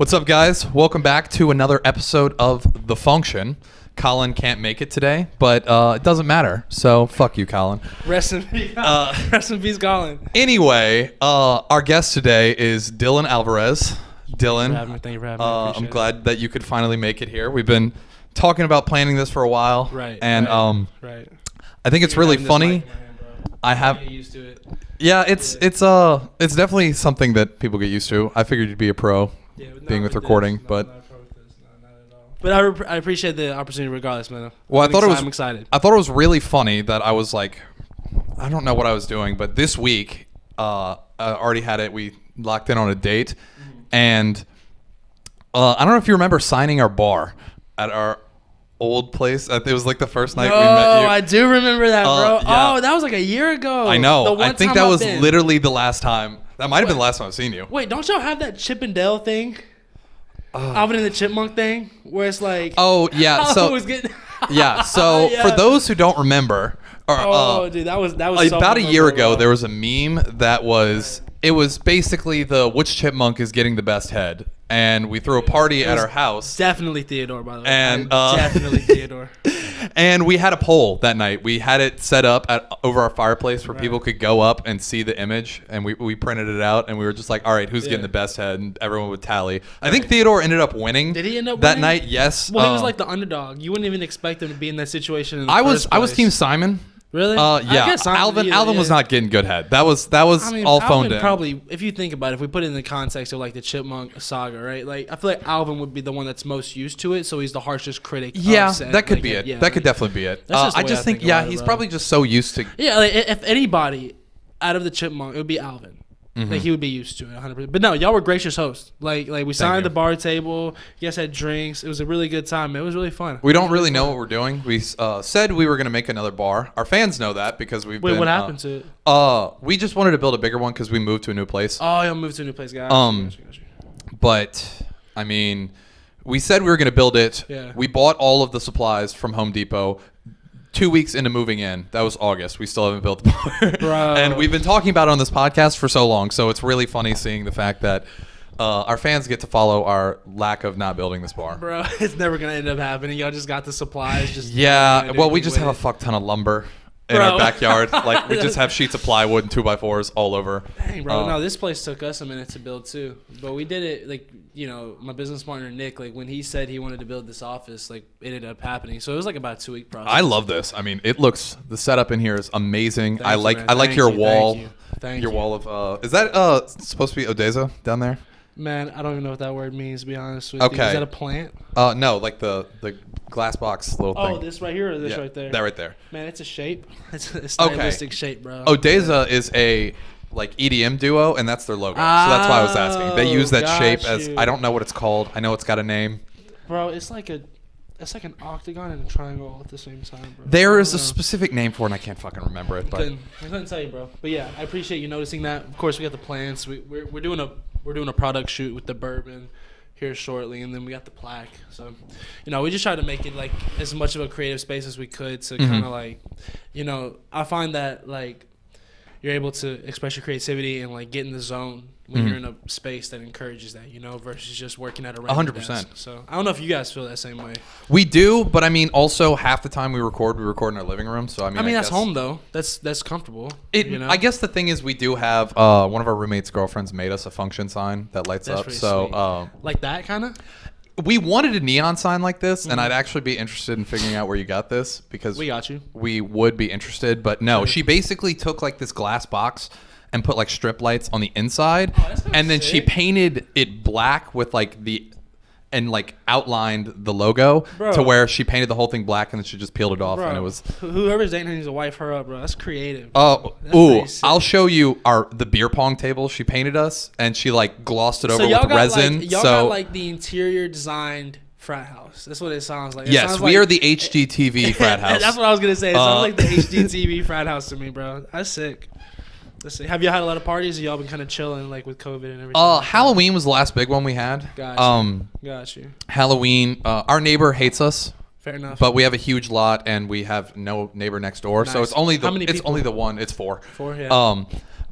What's up, guys? Welcome back to another episode of The Function. Colin can't make it today, but it doesn't matter. So fuck you, Colin. Rest in peace, Colin. Anyway, our guest today is Dylan Alvarez. Dylan, Thank you for having me. I'm glad that you could finally make it here. We've been talking about planning this for a while, Right. And right. I think it's really funny. I have. Get used to it. Yeah, it's definitely something that people get used to. I figured you'd be a pro being with recording, but. But I appreciate the opportunity regardless, man. Well, I'm excited. I thought it was really funny that I was like, I don't know what I was doing, but this week, I already had it. We locked in on a date, and I don't know if you remember signing our bar at our old place. It was like the first night we met you. Oh, I do remember that, bro. Yeah. Oh, that was like a year ago. I know. I think that was been. literally the last time. That might have been the last time I've seen you. Wait, don't y'all have that Chip and Dale thing? Alvin and the Chipmunk thing, where it's like, oh yeah, so yeah, so Yeah. for those who don't remember, dude, that was so about a year ago, bro. there was a meme that was basically which chipmunk is getting the best head, and we threw a party at our house. Definitely Theodore, by the way. And definitely Theodore. And we had a poll that night. We had it set up over our fireplace where people could go up and see the image, and we printed it out, and we were just like, all right, who's getting the best head? And everyone would tally. I think Theodore ended up winning. Did he end up that winning? night? Yes. Well, he was like the underdog. You wouldn't even expect him to be in that situation. In the I first was place. Team Simon. Really? Yeah. I guess Alvin was not getting good head. That was all Alvin phoned in. Probably, if you think about it, if we put it in the context of like the Chipmunk saga, right? Like I feel like Alvin would be the one that's most used to it, so he's the harshest critic. Yeah, of said, that could like, be it. Yeah, That could definitely be it. That's just the I way just I think, think about it, he's bro. probably just so used to. Yeah, like if anybody out of the Chipmunk, it would be Alvin. Like he would be used to it 100%. But no, y'all were gracious hosts. Like we signed the bar table. You guys had drinks. It was a really good time. It was really fun. We don't really know what we're doing. We said we were going to make another bar. Our fans know that because we've been. Wait, what happened to it? We just wanted to build a bigger one because we moved to a new place. Oh, y'all moved to a new place, guys. Gotcha. But I mean, we said we were going to build it. Yeah. We bought all of the supplies from Home Depot. 2 weeks into moving in, that was August. We still haven't built the bar. Bro. And we've been talking about it on this podcast for so long. So it's really funny seeing the fact that our fans get to follow our lack of not building this bar. Bro, it's never going to end up happening. Y'all just got the supplies. Yeah. Well, we just have a fuck ton of lumber in our backyard. Like we just have sheets of plywood and 2x4s all over. Dang, bro. No, this place took us a minute to build too. But we did it, like, you know, my business partner, Nick, like when he said he wanted to build this office, like it ended up happening. So it was like about a 2-week process. I love this. I mean, the setup in here is amazing. Thank you, man. I like your wall. Thank your you. wall of, is that supposed to be Odessa down there? Man, I don't even know what that word means, to be honest with Okay. you. Is that a plant? No, like the glass box little thing. Oh, this right here or this right there? That right there. Man, it's a shape. It's a stylistic shape, bro. Odessa is a like EDM duo, and that's their logo. So that's why I was asking. They use that shape as, I don't know what it's called. I know it's got a name. Bro, it's like an octagon and a triangle at the same time, bro. There is a specific name for it, and I can't fucking remember it. But I couldn't tell you, bro. But yeah, I appreciate you noticing that. Of course, we got the plans. We're doing a product shoot with the bourbon here shortly, and then we got the plaque. So, you know, we just tried to make it like as much of a creative space as we could to kind of like, you know, I find that like you're able to express your creativity and like get in the zone when you're in a space that encourages that, you know, versus just working at a random 100%. desk. So I don't know if you guys feel that same way. we do, but I mean, also half the time we record in our living room. So I mean, that's guess home though. That's comfortable. You know? I guess the thing is, we do have one of our roommates' girlfriends made us a function sign that lights That's up. pretty So sweet. Like that kind of. we wanted a neon sign like this, and I'd actually be interested in figuring out where you got this because We got you. We would be interested, but no, she basically took like this glass box and put like strip lights on the inside, and then she painted it black with like and like outlined the logo to where she painted the whole thing black, and then she just peeled it off, and it was whoever's dating her needs to wife her up, bro. That's creative. I'll show you the beer pong table she painted us, and she like glossed it over with resin. Like, y'all got like the interior designed frat house. That's what it sounds like. Yes, we are the HGTV frat house. That's what I was gonna say. It sounds like the HGTV frat house to me, bro. That's sick. Let's see. Have you had a lot of parties? Or y'all been kind of chilling, like with COVID and everything? Halloween was the last big one we had. Got you. Halloween. Our neighbor hates us. Fair enough. But we have a huge lot, and we have no neighbor next door, so it's only the one. It's 4. 4, yeah.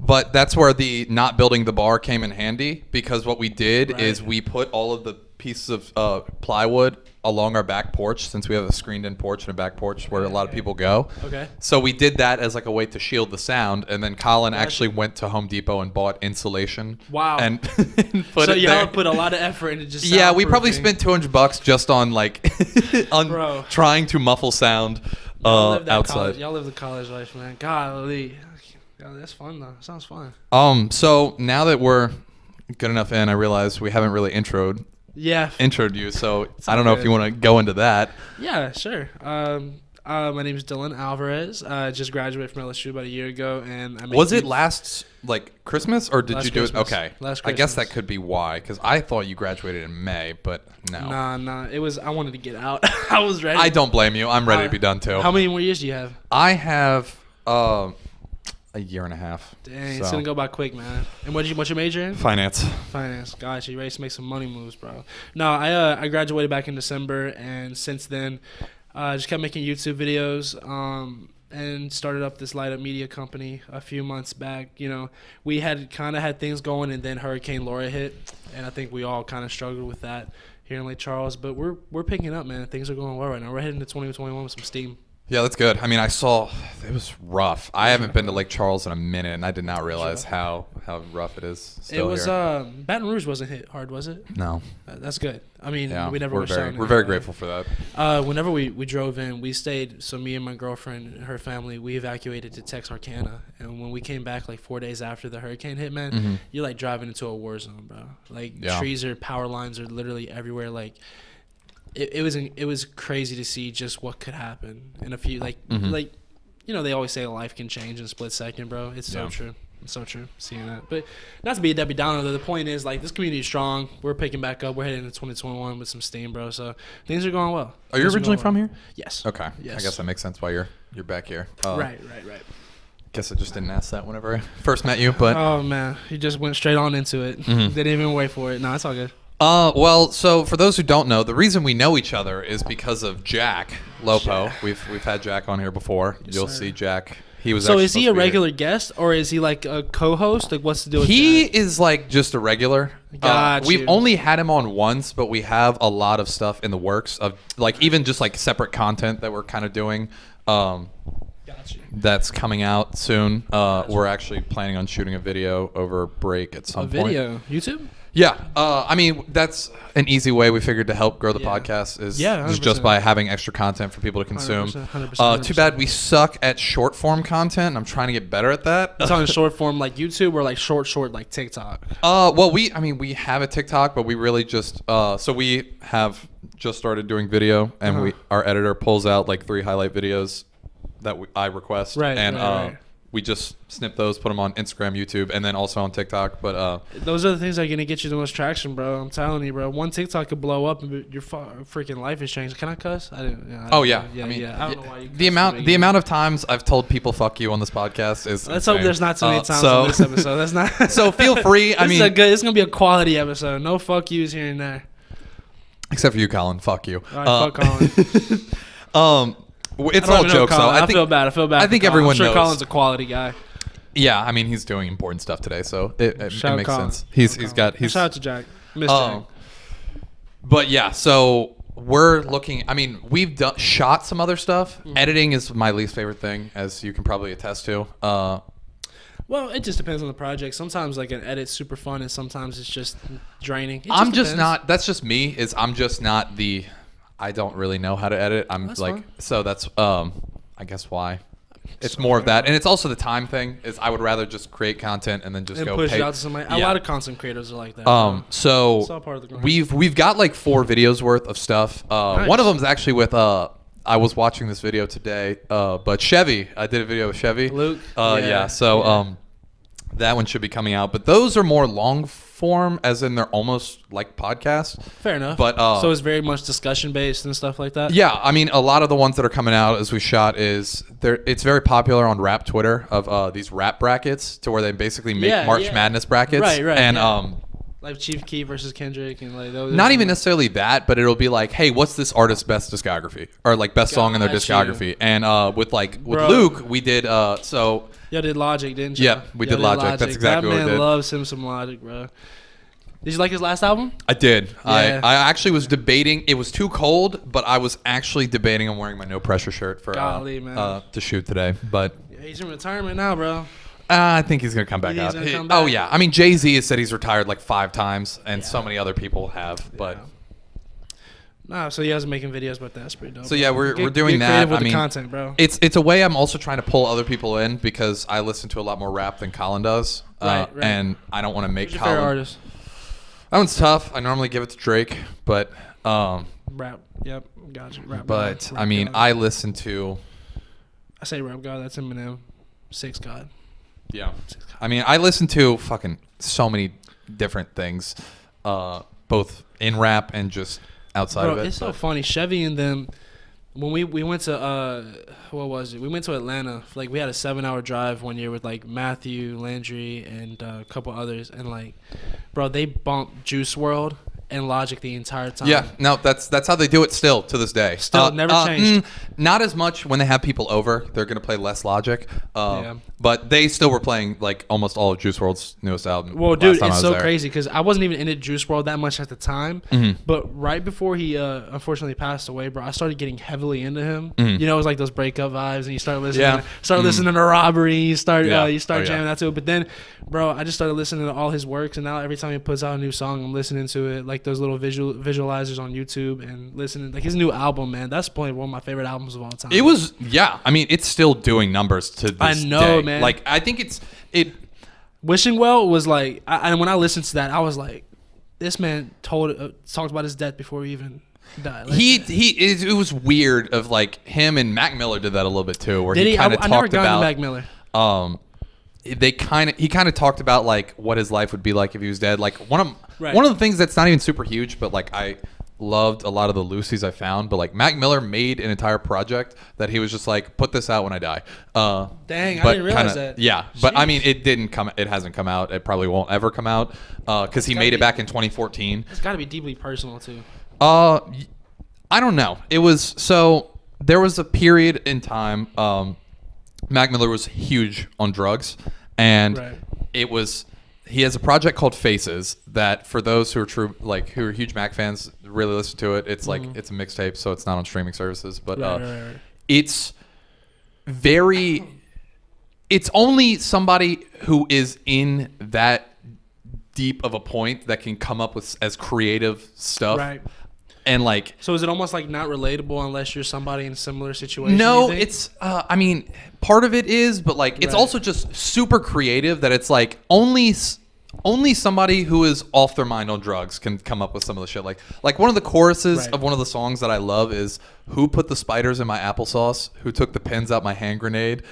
But that's where the not building the bar came in handy, because what we did Right. is we put all of the pieces of plywood along our back porch, since we have a screened-in porch and a back porch where a lot of people go. Okay. So we did that as like a way to shield the sound, and then Colin Gotcha. actually went to Home Depot and bought insulation. Wow. And put So it y'all there. put a lot of effort into just Yeah, we probably soundproofing. spent $200 just on like on Bro. trying to muffle sound Y'all live that outside. college- y'all live the college life, man. Golly. Yeah, that's fun though. Sounds fun. So now that we're good enough in, I realize we haven't really introed Yeah. you. So I all don't know if good. you want to go into that. Yeah, sure. My name is Dylan Alvarez. I just graduated from LSU about a year ago, and I make Was it beats- last like Christmas, or did Last you do Christmas. it? Okay, Last I guess that Christmas. could be why, because I thought you graduated in May, but no. Nah. It was. I wanted to get out. I was ready. I don't blame you. I'm ready to be done too. How many more years do you have? I have a year and a half. Dang, so. it's gonna go by quick, man. And what's your major in? Finance. Finance. Gosh, you ready to make some money moves, bro? No, I graduated back in December, and since then, just kept making YouTube videos. And started up this light up media company a few months back. You know, we had kind of had things going, and then Hurricane Laura hit, and I think we all kind of struggled with that here in Lake Charles. But we're picking up, man. Things are going well right now. We're heading to 2021 with some steam. Yeah, that's good. I mean, I saw it was rough. I haven't been to Lake Charles in a minute, and I did not realize how rough it is. Still It was here. Baton Rouge wasn't hit hard, was it? No. That's good. I mean, Yeah, we never we're wished very on we're very anybody. grateful for that. Whenever we drove in, we stayed. So me and my girlfriend and her family, we evacuated to Texarkana. And when we came back, like 4 days after the hurricane hit, man, you're like driving into a war zone, bro. Like trees or power lines are literally everywhere. Like it was crazy to see just what could happen in a few like you know, they always say life can change in a split second, bro. It's so true. It's so true seeing that. But not to be a Debbie Downer, though. The point is, like, this community is strong. We're picking back up. We're heading into 2021 with some steam, bro. So things are going well. Are you originally from here? Yes. Okay. Yes. I guess that makes sense why you're back here. Right. Guess I just didn't ask that whenever I first met you, but Oh, man. He just went straight on into it. Didn't even wait for it. No, it's all good. well, so for those who don't know, the reason we know each other is because of Jack Lopo. Jack. We've had Jack on here before. You'll sir. see Jack. He was So actually is he supposed a to be here. regular guest, or is he like a co-host? Like, what's the deal with He Jack? is like just a regular. Got We've you. only had him on once, but we have a lot of stuff in the works of like even just like separate content that we're kind of doing. Got you. That's coming out soon. We're actually planning on shooting a video over break at some A point. video. YouTube? Yeah. I mean, that's an easy way we figured to help grow the Yeah. podcast is Yeah, just 100%. by having extra content for people to consume. 100%. Too bad we suck at short form content. I'm trying to get better at that. It's on short form like YouTube or like short like TikTok? Well, we have a TikTok, but we really just so we have just started doing video, and our editor pulls out like 3 highlight videos that I request, Right, and right. we just snip those, put them on Instagram, YouTube, and then also on TikTok. But Those are the things that are going to get you the most traction, bro. I'm telling you, bro. One TikTok could blow up and your freaking life is changed. Can I cuss? I didn't. Yeah, oh yeah, I mean, I don't know why you the amount of times I've told people "fuck you" on this podcast is. Let's insane. hope there's not too many times so, on this episode. That's not. So feel free. I mean, it's gonna be a quality episode. No fuck yous here and there. except for you, Colin. Fuck you. All right, fuck Colin. It's I don't all even know jokes, though. Colin. I feel bad. I I think for Colin. everyone I'm sure knows. Colin's a quality guy. Yeah, I mean he's doing important stuff today, so it Shout makes Colin. sense. Shout He's out to Jack. Miss Jack. But yeah, so we're looking. I mean, we've shot some other stuff. Editing is my least favorite thing, as you can probably attest to. Well, it just depends on the project. Sometimes like an edit's super fun, and sometimes it's just draining. I'm just depends. not. That's just me. Is I'm just not the. I don't really know how to edit. I'm That's like fine. so. That's I guess why. It's more of that, and it's also the time thing. Is I would rather just create content and then just And go push pay. it out to somebody. A Yeah. lot of content creators are like that. bro. So It's all part of the grind. we've got like 4 videos worth of stuff. Nice. One of them is actually with I was watching this video today, but Chevy. I did a video with Chevy. Luke? Yeah. So Yeah. that one should be coming out, but those are more long form, as in they're almost like podcasts. Fair enough. But so it's very much discussion based and stuff like that. Yeah, I mean, a lot of the ones that are coming out as we shot is there. It's very popular on rap Twitter of these rap brackets, to where they basically make Yeah, March yeah. Madness brackets. Right, And yeah. Like Chief Keef versus Kendrick and like those. Not even necessarily that, but it'll be like, hey, what's this artist's best discography or like best song in their discography? And with Bro. Luke, we did so. Y'all did Logic, didn't you? Yeah, we did Logic. That's exactly what we did. That man loves him some Logic, bro. Did you like his last album? I did. Yeah. I actually was debating. It was too cold, but I was actually debating on wearing my No Pressure shirt for Golly, man. to shoot today. But Yeah, he's in retirement now, bro. I think he's gonna come back out. Gonna come back? Oh yeah, I mean Jay-Z has said he's retired like 5 times, and so many other people have. But Nah, so he was making videos, but that's pretty dope. so yeah, we're Get doing that. creative with I mean, the content, bro. it's a way I'm also trying to pull other people in because I listen to a lot more rap than Colin does, Right. and I don't want to make Who's your favorite Colin. artist? That one's tough. I normally give it to Drake, but Rap. Yep. Gotcha. Rap. but God. I mean God. I listen to. I say Rap God. That's Eminem. Six God. Yeah. I mean, I listen to fucking so many different things, both in rap and just outside Bro, of it. it's so funny. Chevy and them, when we went to, what was it? We went to Atlanta. Like, we had a 7-hour drive one year with, like, Matthew, Landry, and a couple others. And, like, bro, they bumped Juice WRLD and Logic the entire time. Yeah, no, that's how they do it still to this day. Still, never changed. Not as much when they have people over. They're gonna play less Logic. Yeah. But they still were playing like almost all of Juice WRLD's newest album. Well, last dude, time I it's was so there. crazy because I wasn't even into Juice WRLD that much at the time. Mm-hmm. But right before he unfortunately passed away, bro, I started getting heavily into him. Mhm. You know, it was like those breakup vibes, and you start listening, Yeah. listening to Robbery. You start, Yeah. you start Oh, yeah. jamming out to it. But then, bro, I just started listening to all his works, and now every time he puts out a new song, I'm listening to it, like those little visualizers on YouTube, and listening. Like his new album, man, that's probably one of my favorite albums of all time. It was, yeah. I mean, it's still doing numbers to this I know, day. man. Like, I think it. Wishing Well was like, and when I listened to that, I was like, this man talked about his death before he even died. Like, It was weird of like him and Mac Miller did that a little bit too, where did he he? kind of I never talked got into about Mac Miller. he kind of talked about like what his life would be like if he was dead. Like one of Right. the things that's not even super huge, but like I loved a lot of the Lucy's I found. But like Mac Miller made an entire project that he was just like, put this out when I die. Dang, I but didn't realize kinda- that. Yeah, but I Jeez. mean, it hasn't come out. It probably won't ever come out because he gotta made it be- back in 2014. It's got to be deeply personal too. I don't know. It was so there was a period in time. Mac Miller was huge on drugs, and Right. it was. He has a project called Faces that, for those who are who are huge Mac fans, really listen to it. It's like it's a mixtape, so it's not on streaming services, but Right. it's very. It's only somebody who is in that deep of a point that can come up with as creative stuff. Right. And like, So is it almost like not relatable unless you're somebody in a similar situation? no, you think? it's. I mean, part of it is, but like, it's Right. also just super creative. That it's like only somebody who is off their mind on drugs can come up with some of the shit. Like one of the choruses Right. of one of the songs that I love is "Who put the spiders in my applesauce? Who took the pins out my hand grenade?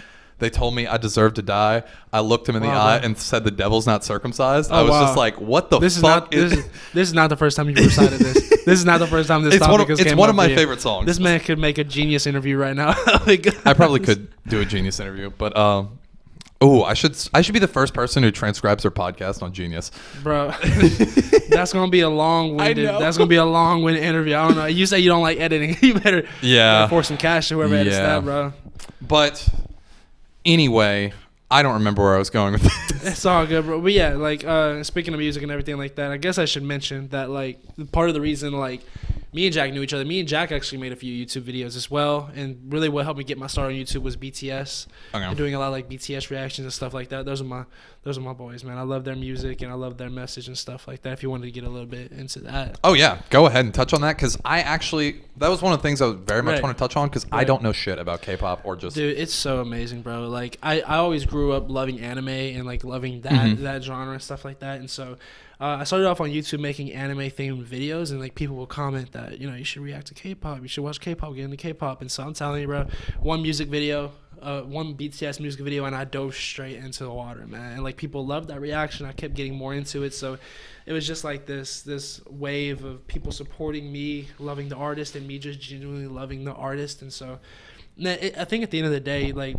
They told me I deserved to die. I looked him in the Wow, eye bro. and said the devil's not circumcised." Oh, I was wow. just like, "What the This is fuck?" not this is not the first time you've recited this. This is not the first time this It's topic one of- has it's came one up of my for you. favorite songs. This man could make a genius interview right now. I probably could do a Genius interview, but I should be the first person who transcribes their podcast on Genius. Bro, that's gonna be a long-winded. I know. That's gonna be a long-winded interview. I don't know. You say you don't like editing. You better pour some cash to whoever edits Yeah. that, bro. But anyway, I don't remember where I was going with this. It's all good, bro. But yeah, like speaking of music and everything like that, I guess I should mention that like part of the reason like me and Jack knew each other. Me and Jack actually made a few YouTube videos as well, and really what helped me get my start on YouTube was BTS. Okay. And doing a lot of like BTS reactions and stuff like that. Those are my boys, man. I love their music and I love their message and stuff like that. If you wanted to get a little bit into that. Oh yeah, go ahead and touch on that because that was one of the things I very much Right. want to touch on because I Right. don't know shit about K-pop or just. Dude, it's so amazing, bro. Like I always grew up loving anime and like loving that Mhm. that genre and stuff like that. And so I started off on YouTube making anime themed videos, and like people will comment that you should react to K-pop, you should watch K-pop, get into K-pop. And so I'm telling you, bro, one music video one BTS music video, and I dove straight into the water, man. And like people loved that reaction. I kept getting more into it, so it was just like this wave of people supporting me, loving the artist, and me just genuinely loving the artist. And so I think at the end of the day, like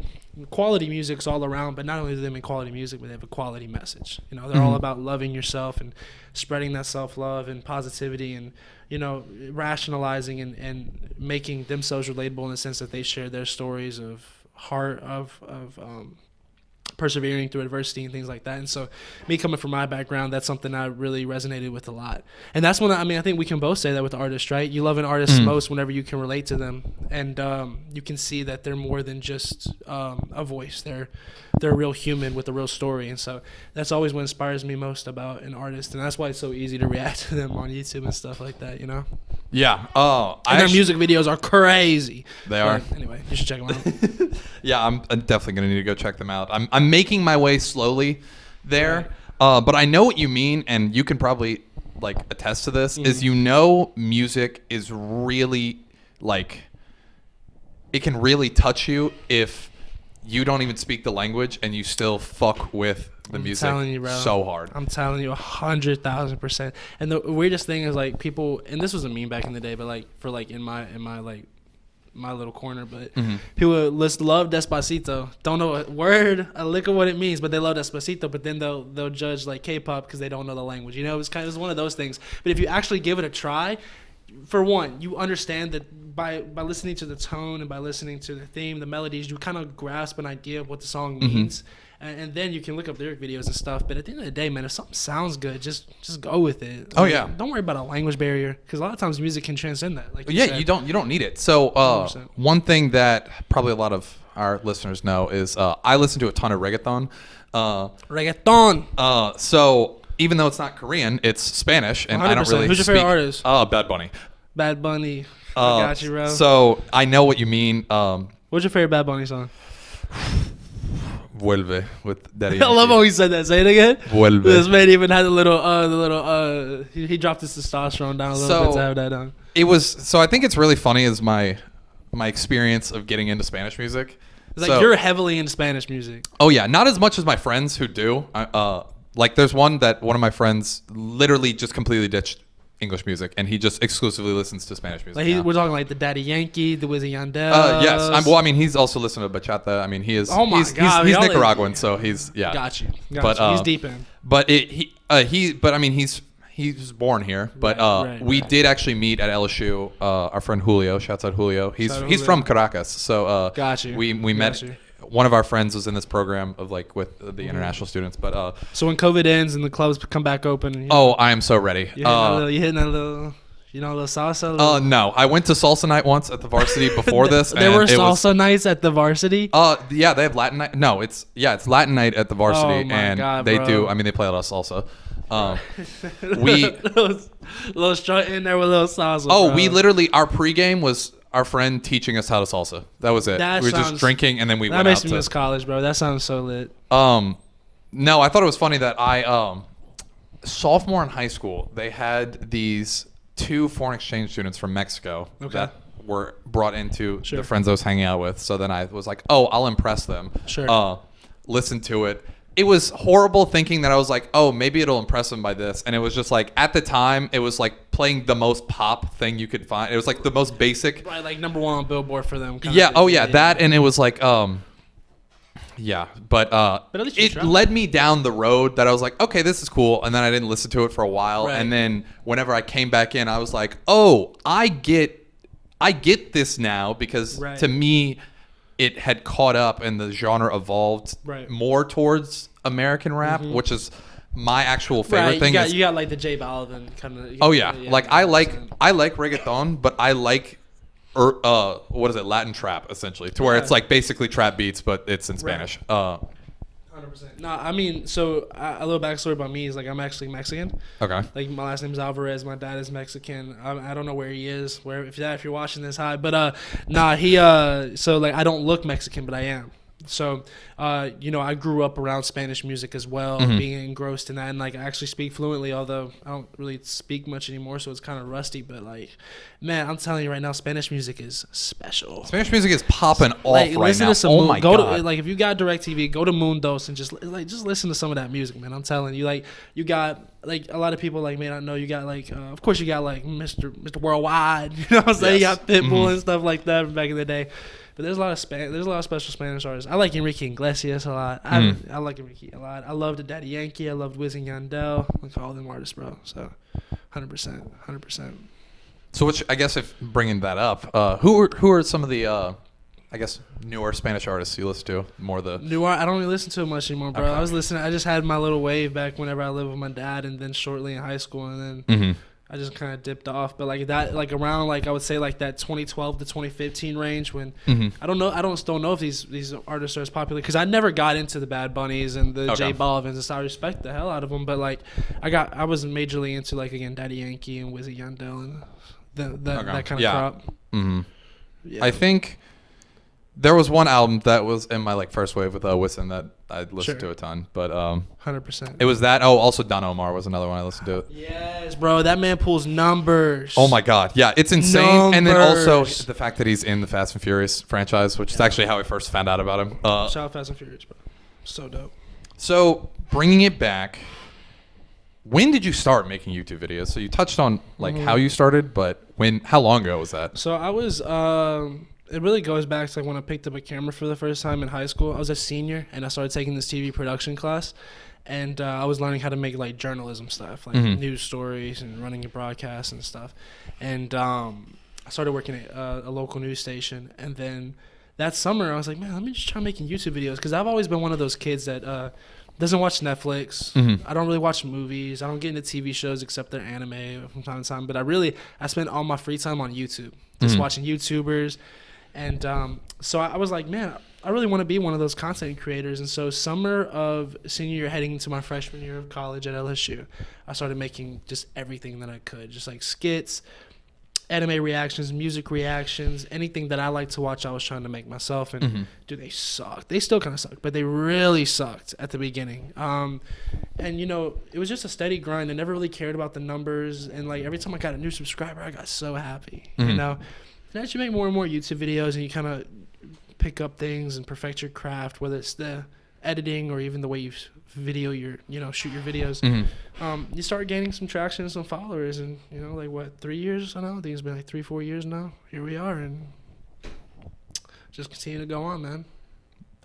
quality music's all around, but not only do they make quality music, but they have a quality message. You know, they're all about loving yourself and spreading that self-love and positivity, and you know, rationalizing and making themselves relatable in the sense that they share their stories of heart of persevering through adversity and things like that. And so me coming from my background, that's something I really resonated with a lot. And that's when I think we can both say that with artists, right? You love an artist most whenever you can relate to them, and you can see that they're more than just a voice. They're a real human with a real story. And so that's always what inspires me most about an artist, and that's why it's so easy to react to them on YouTube and stuff like that, you know? Yeah. And their music videos are crazy. They are. Anyway, you should check them out. Yeah, I'm definitely gonna need to go check them out. I'm making my way slowly there, but I know what you mean, and you can probably like attest to this. Is music is really like it can really touch you if you don't even speak the language and you still fuck with the music so hard. I'm telling you 100,000%. And the weirdest thing is like people, and this was a meme back in the day, but like for like in my like my little corner, but people love Despacito, don't know a lick of what it means, but they love Despacito, but then they'll judge like K-pop because they don't know the language. You know, it's one of those things. But if you actually give it a try, for one, you understand that by listening to the tone and by listening to the theme, the melodies, you kind of grasp an idea of what the song means. And then you can look up lyric videos and stuff. But at the end of the day, man, if something sounds good, just go with it. Oh, yeah. Don't worry about a language barrier, because a lot of times music can transcend that. Like you don't need it. So one thing that probably a lot of our listeners know is I listen to a ton of reggaeton. So even though it's not Korean, it's Spanish, and 100%. I don't really. Who's your favorite artist? Bad Bunny. Bad Bunny. I got you, bro. So I know what you mean. What's your favorite Bad Bunny song? Vuelve with Daddy. I love how he said that. Say it again. Vuelve. This man even had he dropped his testosterone down a little bit to have that on. It was so. I think it's really funny is my experience of getting into Spanish music. It's like you're heavily into Spanish music. Oh yeah, not as much as my friends who do. Like there's one of my friends literally just completely ditched English music, and he just exclusively listens to Spanish music. Like we're talking like the Daddy Yankee, the Wisin Yandel. Yes. He's also listened to bachata. I mean, he is. Oh my God, he's Nicaraguan, so he's Got you. He's deep in. But he was born here. But we did actually meet at LSU. Our friend Julio, shouts out Julio. He's from Caracas, so got you. We met. One of our friends was in this program of like with the international students, but so when COVID ends and the clubs come back open, I am so ready. You hitting a little salsa? No, I went to salsa night once at the varsity before this. There were salsa nights at the varsity. Yeah, they have Latin night. No, it's Latin night at the varsity, they do. I mean, they play a lot of salsa. We little strut in there with a little salsa. Bro. We literally our pregame was our friend teaching us how to salsa. That was it. We were just drinking, and then we went out. That makes me miss college, bro. That sounds so lit. No, I thought it was funny that I sophomore in high school, they had these 2 foreign exchange students from Mexico that were brought into the friends I was hanging out with. So then I was like, I'll impress them. Sure. Listen to it. It was horrible thinking that I was like, maybe it'll impress them by this. And it was just like, at the time, it was like playing the most pop thing you could find. It was like the most basic. Right, like number 1 on Billboard for them. Yeah, that. And it was like, but at least it led me down the road that I was like, okay, this is cool. And then I didn't listen to it for a while. Right. And then whenever I came back in, I was like, I get this now, because to me, it had caught up and the genre evolved more towards American rap, which is my actual favorite thing. You got like the J Balvin kind of. I like reggaeton, but I like what is it, Latin trap essentially, to where it's like basically trap beats, but it's in Spanish. 100%. No, I mean, so a little backstory about me is like I'm actually Mexican. Okay. Like my last name is Alvarez. My dad is Mexican. I don't know where he is. If you're watching this, hi. But he so like I don't look Mexican, but I am. So, you know, I grew up around Spanish music as well, being engrossed in that, and like I actually speak fluently, although I don't really speak much anymore, so it's kind of rusty. But like, man, I'm telling you right now, Spanish music is special. Spanish music is popping off Like, right listen now. to some Oh my god! To, like, if you got DirecTV, go to Moondos and just listen to some of that music, man. I'm telling you, like, you got like a lot of people like may not know. You got like, of course, you got like Mr. Worldwide. You know what I'm saying? Yes. You got Pitbull and stuff like that from back in the day. But there's a lot of special Spanish artists. I like Enrique Iglesias a lot. I like Enrique a lot. I loved Daddy Yankee. I loved Wisin Yandel. Like all them artists, bro. So, 100%. So, which I guess if bringing that up, who are some of the I guess newer Spanish artists you listen to? More the new art. I don't really listen to it much anymore, bro. Okay. I was listening. I just had my little wave back whenever I lived with my dad, and then shortly in high school, and then I just kind of dipped off. But like that, like around like I would say like that 2012 to 2015 range when I don't know. I don't still know if these artists are as popular because I never got into the Bad Bunnies and the J Balvins and stuff. I respect the hell out of them, but like I was majorly into like again Daddy Yankee and Wisin Yandel and that kind of crop. Yeah. I think there was one album that was in my like first wave with Wisin that I listened to a ton, but 100%. it was that. Oh, also Don Omar was another one I listened to. Yes, bro, that man pulls numbers. Oh my god, yeah, it's insane. And then also the fact that he's in the Fast and Furious franchise, which is actually how I first found out about him. Shout out Fast and Furious, bro. So dope. So bringing it back, when did you start making YouTube videos? So you touched on like how you started, but how long ago was that? So I was it really goes back to like when I picked up a camera for the first time in high school. I was a senior and I started taking this TV production class, and I was learning how to make like journalism stuff, like news stories and running a broadcast and stuff. And I started working at a local news station, and then that summer I was like, man, let me just try making YouTube videos because I've always been one of those kids that doesn't watch Netflix. I don't really watch movies. I don't get into TV shows except they're anime from time to time. But I spend all my free time on YouTube, just watching YouTubers. And so I was like, man, I really want to be one of those content creators. And so summer of senior year, heading into my freshman year of college at LSU, I started making just everything that I could, just like skits, anime reactions, music reactions, anything that I like to watch, I was trying to make myself. And dude, they sucked. They still kind of suck, but they really sucked at the beginning. And you know, it was just a steady grind. I never really cared about the numbers. And like every time I got a new subscriber, I got so happy, you know. And as you make more and more YouTube videos and you kind of pick up things and perfect your craft, whether it's the editing or even the way you shoot your videos, you start gaining some traction and some followers. And, you know, like what, 3 years? I don't know. I think it's been like 3-4 years now. Here we are, and just continue to go on, man.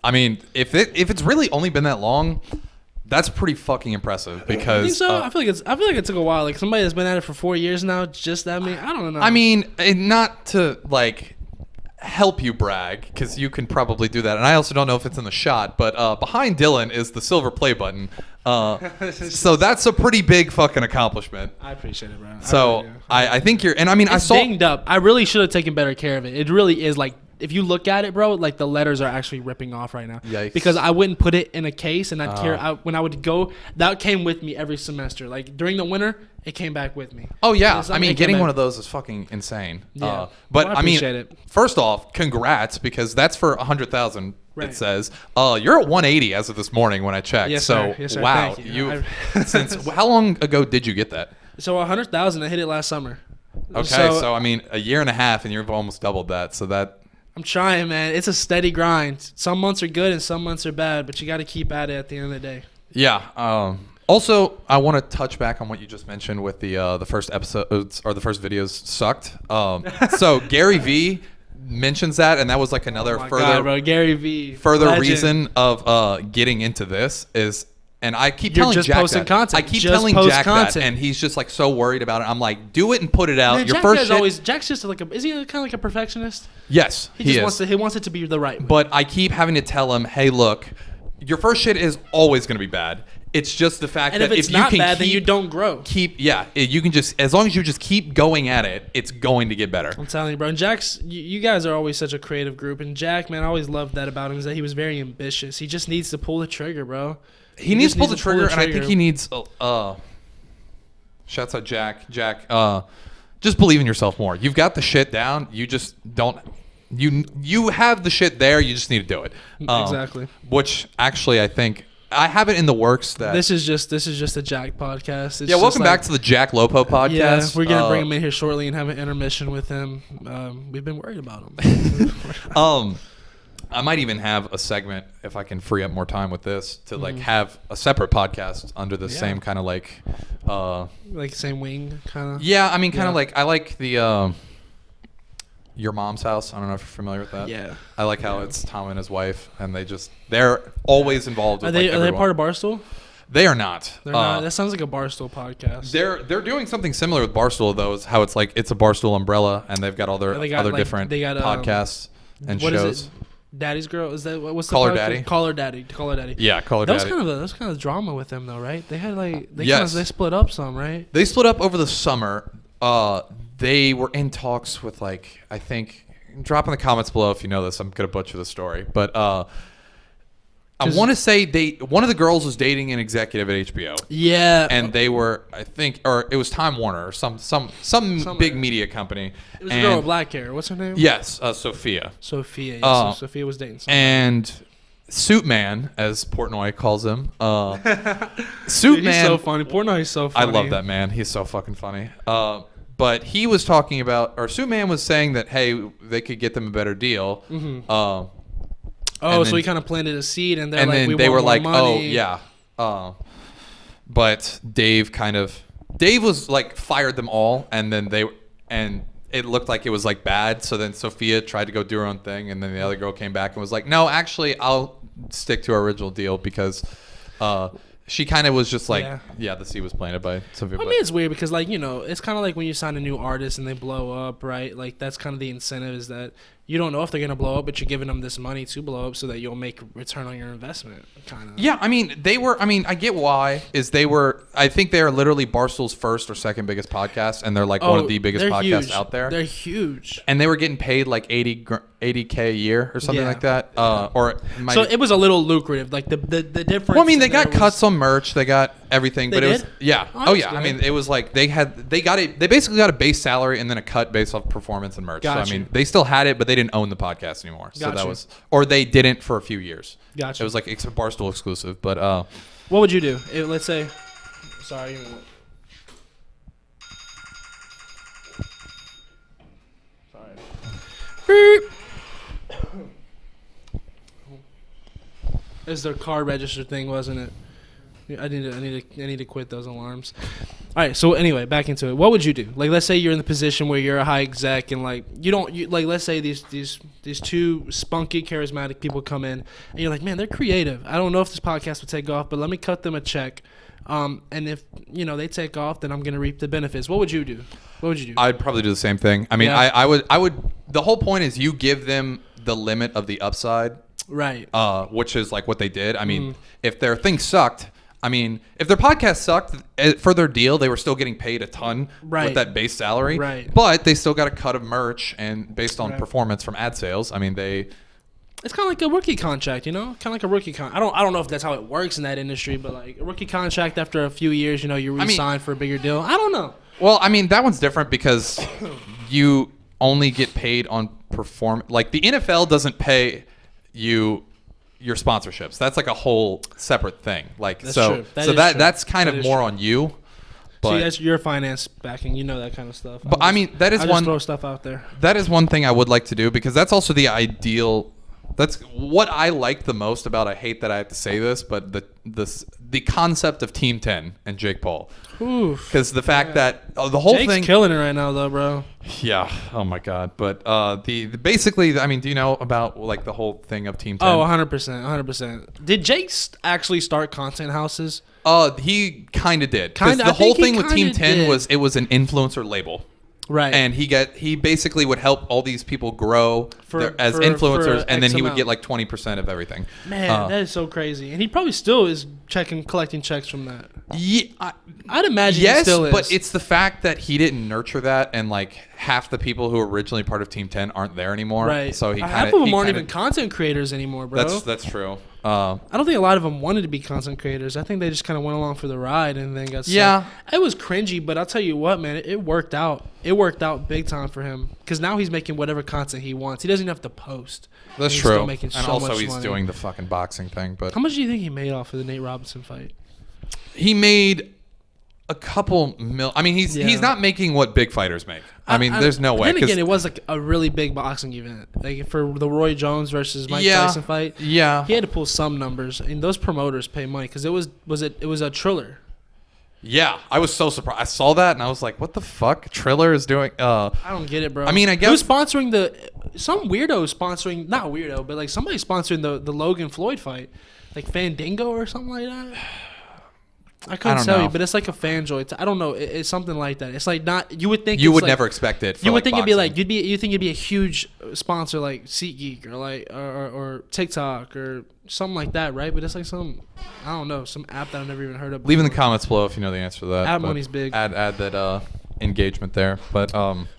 I mean, if it's really only been that long, that's pretty fucking impressive because I think so. I feel like it took a while. Like somebody that's been at it for 4 years now, just that I don't know. I mean, not to like help you brag because you can probably do that, and I also don't know if it's in the shot, but behind Dylan is the silver play button. So that's a pretty big fucking accomplishment. I appreciate it, bro. So I think you're, and I mean, it's dinged up. I really should have taken better care of it. It really is like. If you look at it, bro, like the letters are actually ripping off right now. Yikes. Because I wouldn't put it in a case and I'd tear out when I would go. That came with me every semester. Like during the winter, it came back with me. Oh yeah, I mean, getting one of those is fucking insane. Yeah. But Well, I mean, appreciate it. first off, congrats because that's for 100,000. Right. It says you're at 180 as of this morning when I checked. Yes, so sir. Yes, sir. wow, Thank you. since how long ago did you get that? So 100,000, I hit it last summer. Okay, so I mean, a year and a half, and you've almost doubled that. So that. I'm trying, man. It's a steady grind. Some months are good and some months are bad, but you got to keep at it at the end of the day. Yeah. Also, I want to touch back on what you just mentioned with the first episodes or the first videos sucked. So Gary V mentions that, and that was like another Gary V. Further Legend. reason of getting into this is. And I keep You're telling just Jack posting that. content. I keep Just telling post Jack content. that, and he's just like so worried about it. I'm like, do it and put it out. Man, Your Jack first is shit. always Jack's just like is he kind of like a perfectionist? Yes, He wants it to be the right way. But I keep having to tell him, hey, look, your first shit is always going to be bad. It's just the fact and that if it's you not can bad, then you don't grow. You can just as long as you just keep going at it, it's going to get better. I'm telling you, bro. And Jack's, you guys are always such a creative group. And Jack, man, I always loved that about him is that he was very ambitious. He just needs to pull the trigger, bro. He needs to pull the trigger, and I think he needs. Shouts out Jack. Jack, just believe in yourself more. You've got the shit down. You just don't you have the shit there. You just need to do it. Exactly. Which actually, I think I have it in the works that this is just a Jack podcast. It's welcome back to the Jack Lopo podcast. Yeah, we're gonna bring him in here shortly and have an intermission with him. We've been worried about him. I might even have a segment if I can free up more time with this to like have a separate podcast under the same kind of like same wing kind of. Yeah, I mean kind of like I like the Your Mom's House. I don't know if you're familiar with that. Yeah. I like how it's Tom and his wife and they're always involved with Are they everyone. part of Barstool? They are not. They're not. That sounds like a Barstool podcast. They're doing something similar with Barstool though, is how it's like it's a Barstool umbrella and they've got all their other different podcasts and what shows. Is it? Daddy's Girl, is that what's Call the Her Daddy? Call Her Daddy. Call Her Daddy. Yeah, Call Her Daddy. That was kind of drama with them though, right? They had Yes. they split up some, right? They split up over the summer. They were in talks with I think drop in the comments below if you know this. I'm gonna butcher the story, but I want to say one of the girls was dating an executive at HBO. Yeah, and they were, I think, or it was Time Warner or some big media company. It was a girl with black hair. What's her name? Yes, Sophia. Sophia. Yeah, so Sophia was dating someone. And Suit Man, as Portnoy calls him, Suit Dude, Man. He's so funny. Portnoy's so funny. I love that man. He's so fucking funny. But he was talking about, or Suit Man was saying that hey, they could get them a better deal. Mm-hmm. So he kind of planted a seed, and then they were like, "Oh yeah," but Dave was like fired them all, and then it looked like it was like bad. So then Sophia tried to go do her own thing, and then the other girl came back and was like, "No, actually, I'll stick to our original deal because." She kind of was just like, the seed was planted by Sophia. I mean, it's weird because it's kind of like when you sign a new artist and they blow up, right? Like that's kind of the incentive is that you don't know if they're gonna blow up, but you're giving them this money to blow up so that you'll make return on your investment. Kind of. Yeah, I mean, they were. I mean, I get why. I think they are literally Barstool's first or second biggest podcast, and they're like one of the biggest podcasts out there. They're huge. And they were getting paid like $80K a year or something like that. So it was a little lucrative. Like the difference. Well, I mean, they got cuts on merch. They got everything. They but it did? was yeah. Oh, yeah. good. I mean, it was like they basically got a base salary and then a cut based off performance and merch. Gotcha. So I mean, they still had it, but they didn't own the podcast anymore. So Gotcha. that was, or they didn't for a few years. Gotcha. It was like it's a Barstool exclusive. But what would you do? Let's say, sorry. Beep. It's their car register thing, wasn't it? I need to quit those alarms. All right. So anyway, back into it. What would you do? Like, let's say you're in the position where you're a high exec, and like let's say these two spunky, charismatic people come in, and you're like, man, they're creative. I don't know if this podcast would take off, but let me cut them a check. And if they take off, then I'm gonna reap the benefits. What would you do? I'd probably do the same thing. I mean, I would. The whole point is you give them the limit of the upside, right? Which is like what they did. I mean, if their thing sucked. I mean, if their podcast sucked for their deal, they were still getting paid a ton with that base salary. Right. But they still got a cut of merch and based on performance from ad sales. I mean, it's kind of like a rookie contract, kind of like a rookie contract. I don't know if that's how it works in that industry, but like a rookie contract after a few years, you re-sign for a bigger deal. I don't know. Well, I mean, that one's different because you only get paid on performance. Like the NFL doesn't pay you your sponsorships. That's like a whole separate thing. Like that's so true. That's kind of more on you. But see, that's your finance backing. That kind of stuff. But I mean, that is I one. just throw stuff out there. That is one thing I would like to do because that's also the ideal. That's what I like the most about. I hate that I have to say this, but the concept of Team 10 and Jake Paul. Because the fact that the whole Jake's thing killing it right now, though, bro. Yeah. Oh my God. But the basically, I mean, do you know about like the whole thing of Team 10? Oh, 100%. Did Jake actually start content houses? He kind of did. Because the whole thing with Team 10 was it was an influencer label. Right. And he basically would help all these people grow as influencers, and then he would get like 20% of everything. Man, that is so crazy. And he probably still is collecting checks from that. Yeah, I'd imagine he still is. But it's the fact that he didn't nurture that and like half the people who were originally part of Team 10 aren't there anymore. Right. So he half of them aren't even content creators anymore, bro. That's true. I don't think a lot of them wanted to be content creators. I think they just kind of went along for the ride and then got Yeah. stuck. It was cringy, but I'll tell you what, man, it worked out. It worked out big time for him because now he's making whatever content he wants. He doesn't even have to post. That's he's true. Still making and so also much he's money. doing the fucking boxing thing. But how much do you think he made off of the Nate Robinson fight? he made a couple mil. I mean, he's not making what big fighters make. I mean, there's no way. Then again, it was like a really big boxing event, like for the Roy Jones versus Mike Tyson fight. Yeah, he had to pull some numbers, and those promoters pay money because it was a Triller. Yeah, I was so surprised. I saw that and I was like, "What the fuck?" Triller is doing. I don't get it, bro. I mean, I guess who's sponsoring some weirdo sponsoring, not weirdo, but like somebody sponsoring the Logan Floyd fight, like Fandango or something like that. I couldn't tell you, but it's like a fan joy. I don't know. It's something like that. It's like not. You would think you would like, never expect it. For you would like think boxing. it'd be like you think it'd be a huge sponsor like SeatGeek or like or TikTok or something like that, right? But it's like some I don't know, some app that I've never even heard of. Leave in the comments below if you know the answer to that. Ad money's big. Add that engagement there, but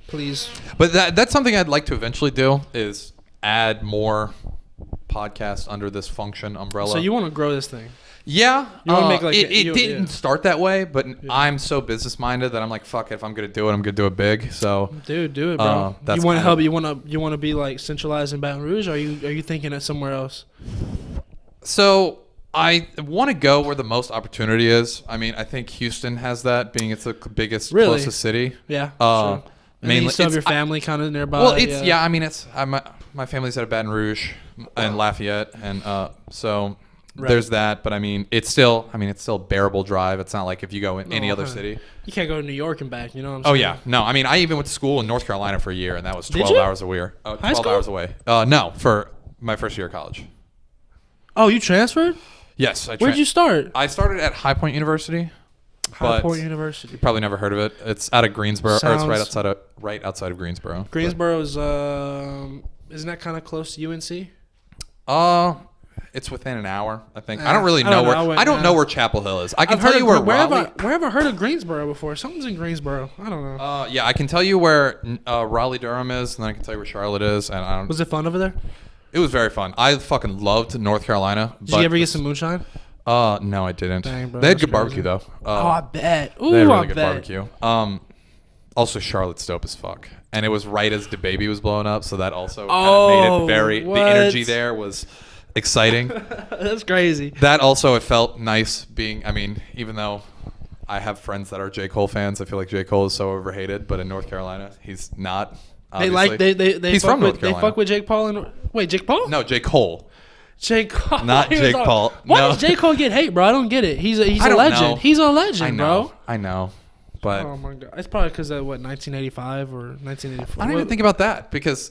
please. But that's something I'd like to eventually do is add more podcasts under this function umbrella. So you want to grow this thing? Yeah, you want to make like it didn't start that way, but I'm so business minded that I'm like, fuck it, if I'm gonna do it, I'm gonna do it big. So, dude, do it, bro. You want to help? You want to be like centralized in Baton Rouge? Or are you thinking of somewhere else? So I want to go where the most opportunity is. I mean, I think Houston has that, being it's the biggest, closest city. Yeah, sure. Mainly, you still have your family kind of nearby. Well, it's I mean, it's my family's out of Baton Rouge and Lafayette, and so. Right. There's that, but I mean, it's still a bearable drive. It's not like if you go in any other city. You can't go to New York and back, you know what I'm saying? Oh, yeah. No, I mean, I even went to school in North Carolina for a year, and that was 12 hours away. 12 hours away. No, for my first year of college. Oh, you transferred? Yes. Where'd you start? I started at High Point University. High Point University. You probably never heard of it. It's out of Greensboro. Or it's right outside of Greensboro. Greensboro's, isn't that kind of close to UNC? It's within an hour, I think. I don't really know where. I don't know where Chapel Hill is. I can tell you where have I heard of Greensboro before? Something's in Greensboro. I don't know. Yeah, I can tell you where Raleigh Durham is, and then I can tell you where Charlotte is. And I don't. Was it fun over there? It was very fun. I fucking loved North Carolina. Did you ever get some moonshine? No, I didn't. Dang, bro, they had good barbecue though. I bet. Ooh, they had really good barbecue. Also, Charlotte's dope as fuck, and it was right as the baby was blowing up, so that also kind of made it the energy there was exciting. That's crazy. That also, it felt nice being. I mean, even though I have friends that are J. Cole fans, I feel like J. Cole is so overhated. But in North Carolina, he's not. Obviously. He's from North Carolina. They fuck with Jake Paul and wait, Jake Paul? No, J. Cole. Jake Cole. Not Jake Paul. Why does J. Cole get hate, bro? I don't get it. He's a legend. Know. He's a legend, bro. Bro. I know. But oh my god, it's probably because of 1985 or 1984. I don't even think about that because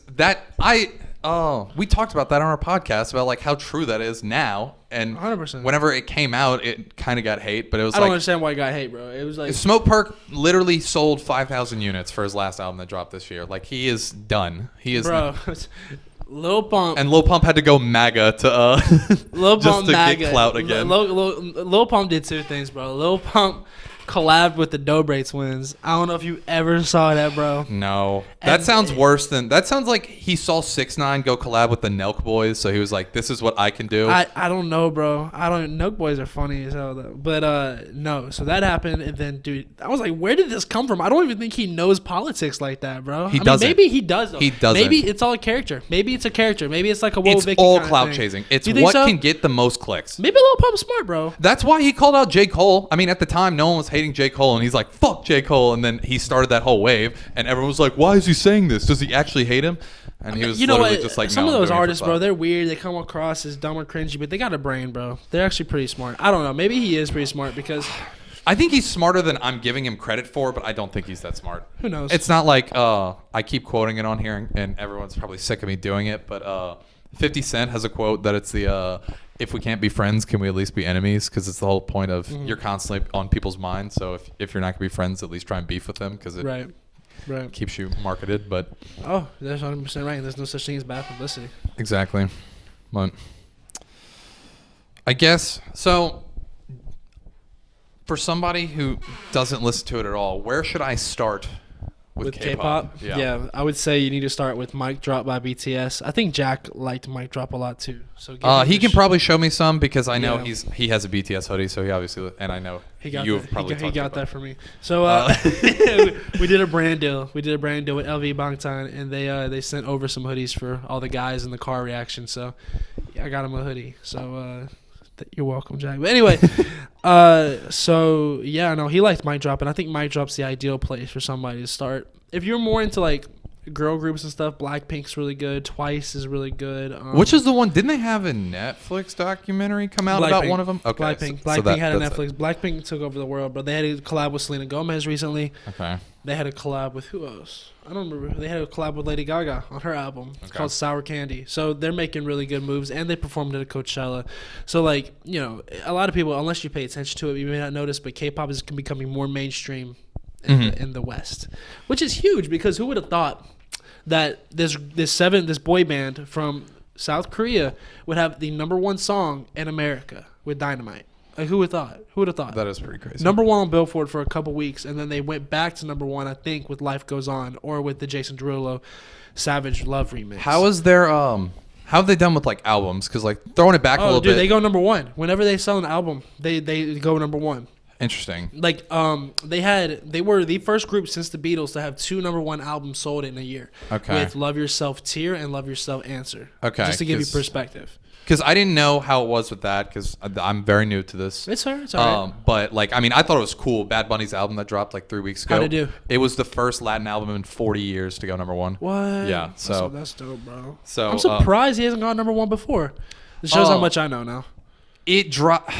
we talked about that on our podcast about like how true that is now, and 100%. Whenever it came out, it kind of got hate, but it was. I don't understand why it got hate, bro. It was like Smoke Perk literally sold 5,000 units for his last album that dropped this year. Like he is done. He is. Bro, Lil Pump and Lil Pump had to go MAGA to Lil just Pump to MAGA. get clout again. Lil Pump did two things, bro. Lil Pump collabed with the Dobre twins. I don't know if you ever saw that, bro. No. That sounds worse than... That sounds like he saw 6ix9ine go collab with the Nelk Boys, so he was like, this is what I can do. I don't know, bro. Nelk Boys are funny as hell, though. But, no. So that happened, and then, dude, I was like, where did this come from? I don't even think he knows politics like that, bro. He doesn't. Maybe he does, though. He doesn't. Maybe it's all a character. Maybe it's a character. Maybe it's like a Woah It's Vicky all kind of clout thing. chasing. It's what can get the most clicks. Maybe Lil Pump's smart, bro. That's why he called out J. Cole. I mean, at the time, no one was hating J. Cole, and he's like, fuck J. Cole, and then he started that whole wave, and everyone was like, why is he saying this? Does he actually hate him? And he was literally just like, some of those artists, bro, they're weird. They come across as dumb or cringy, but they got a brain, bro. They're actually pretty smart. I don't know. Maybe he is pretty smart because... I think he's smarter than I'm giving him credit for, but I don't think he's that smart. Who knows? It's not like I keep quoting it on here, and everyone's probably sick of me doing it, but 50 Cent has a quote that it's the... if we can't be friends, can we at least be enemies? Because it's the whole point of you're constantly on people's minds. So if you're not going to be friends, at least try and beef with them because it keeps you marketed. But that's 100% right. There's no such thing as bad publicity. Exactly. But I guess, so for somebody who doesn't listen to it at all, where should I start with K-pop. Yeah, I would say you need to start with Mic Drop by BTS. I think Jack liked Mic Drop a lot too. So he can probably show me some because I know Yeah. he has a BTS hoodie, so he obviously, and I know he got you've that. probably He got talked that for me. So we did a brand deal. We did a brand deal with LV Bangtan, and they sent over some hoodies for all the guys in the car reaction. So yeah, I got him a hoodie. So you're welcome, Jack. But anyway, so yeah, no, he liked Mic Drop, and I think Mic Drop's the ideal place for somebody to start. If you're more into like girl groups and stuff, Blackpink's really good. Twice is really good. Which is the one? Didn't they have a Netflix documentary come out about one of them? Okay, Blackpink had a Netflix. Blackpink took over the world, but they had a collab with Selena Gomez recently. Okay. They had a collab with who else? I don't remember. They had a collab with Lady Gaga on her album. It's called Sour Candy. So they're making really good moves, and they performed at a Coachella. So, like, you know, a lot of people, unless you pay attention to it, you may not notice, but K-pop is becoming more mainstream in the West, which is huge because who would have thought that this boy band from South Korea would have the #1 song in America with Dynamite? Like, who would have thought? Who would have thought? That is pretty crazy. #1 on Billboard for a couple weeks, and then they went back to #1, I think, with Life Goes On or with the Jason Derulo Savage Love remix. How is their how have they done with like albums? Because like throwing it back a little bit. They go #1 whenever they sell an album. They go #1. Interesting. Like they were the first group since the Beatles to have 2 #1 albums sold in a year. Okay. With Love Yourself Tear and Love Yourself Answer. Okay. Just to give you perspective. Because I didn't know how it was with that because I'm very new to this. It's all right. But like, I mean, I thought it was cool. Bad Bunny's album that dropped like 3 weeks ago. How'd it do? It was the first Latin album in 40 years to go #1. What? Yeah. So that's dope, bro. So I'm surprised he hasn't gone #1 before. It shows how much I know now. It dropped.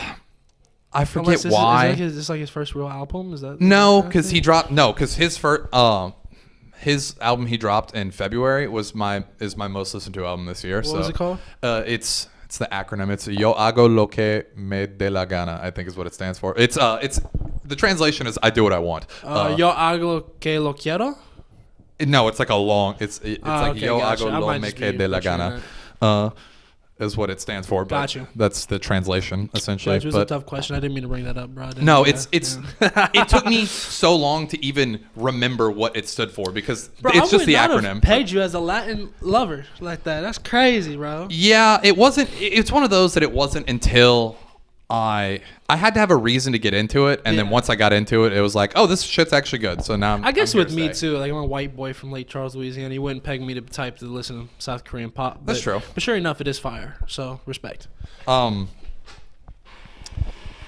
I forget why. Is this like his first real album? Is that no? Because he dropped because his first his album he dropped in February is my most listened to album this year. What was it called? It's the acronym. It's Yo hago lo que me de la gana, I think is what it stands for. It's the translation is I do what I want. Yo hago lo que lo quiero? No, it's like a long. It's like okay, Yo gotcha. hago lo me que de la gana. Is what it stands for. But gotcha. That's the translation essentially. It was a tough question. I didn't mean to bring that up, bro. No, it's it took me so long to even remember what it stood for because it's just the acronym. I would pegged you as a Latin lover like that. That's crazy, bro. Yeah, it wasn't. It's one of those that it wasn't until I had to have a reason to get into it, and then once I got into it, it was like, oh, this shit's actually good. So now I guess with me too, like I'm a white boy from Lake Charles, Louisiana. You wouldn't peg me to type to listen to South Korean pop. That's true. But sure enough, it is fire. So respect.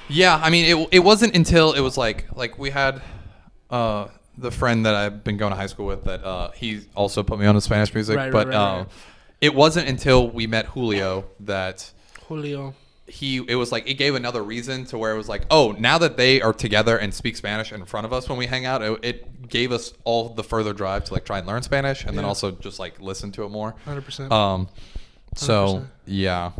Yeah, I mean, it wasn't until it was like we had the friend that I've been going to high school with that he also put me on to Spanish music, right. It wasn't until we met Julio that it was like it gave another reason to where it was like, oh, now that they are together and speak Spanish in front of us when we hang out, it gave us all the further drive to like try and learn Spanish and then also just like listen to it more. 100%. So yeah,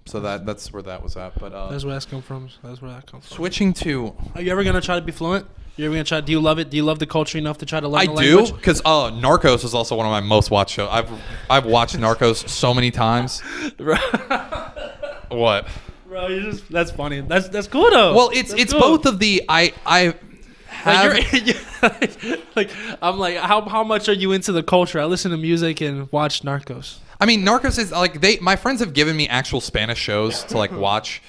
so that's where that was at. But that's where that comes from. That's where that comes from. Switching to, are you ever gonna try to be fluent? You ever gonna try? Do you love it? Do you love the culture enough to try to learn the language? I do, because Narcos is also one of my most watched shows. I've watched Narcos so many times. What? Bro, that's funny. That's cool though. Well, it's cool. Both of the I have like I'm like how much are you into the culture? I listen to music and watch Narcos. I mean, Narcos is like my friends have given me actual Spanish shows to like watch.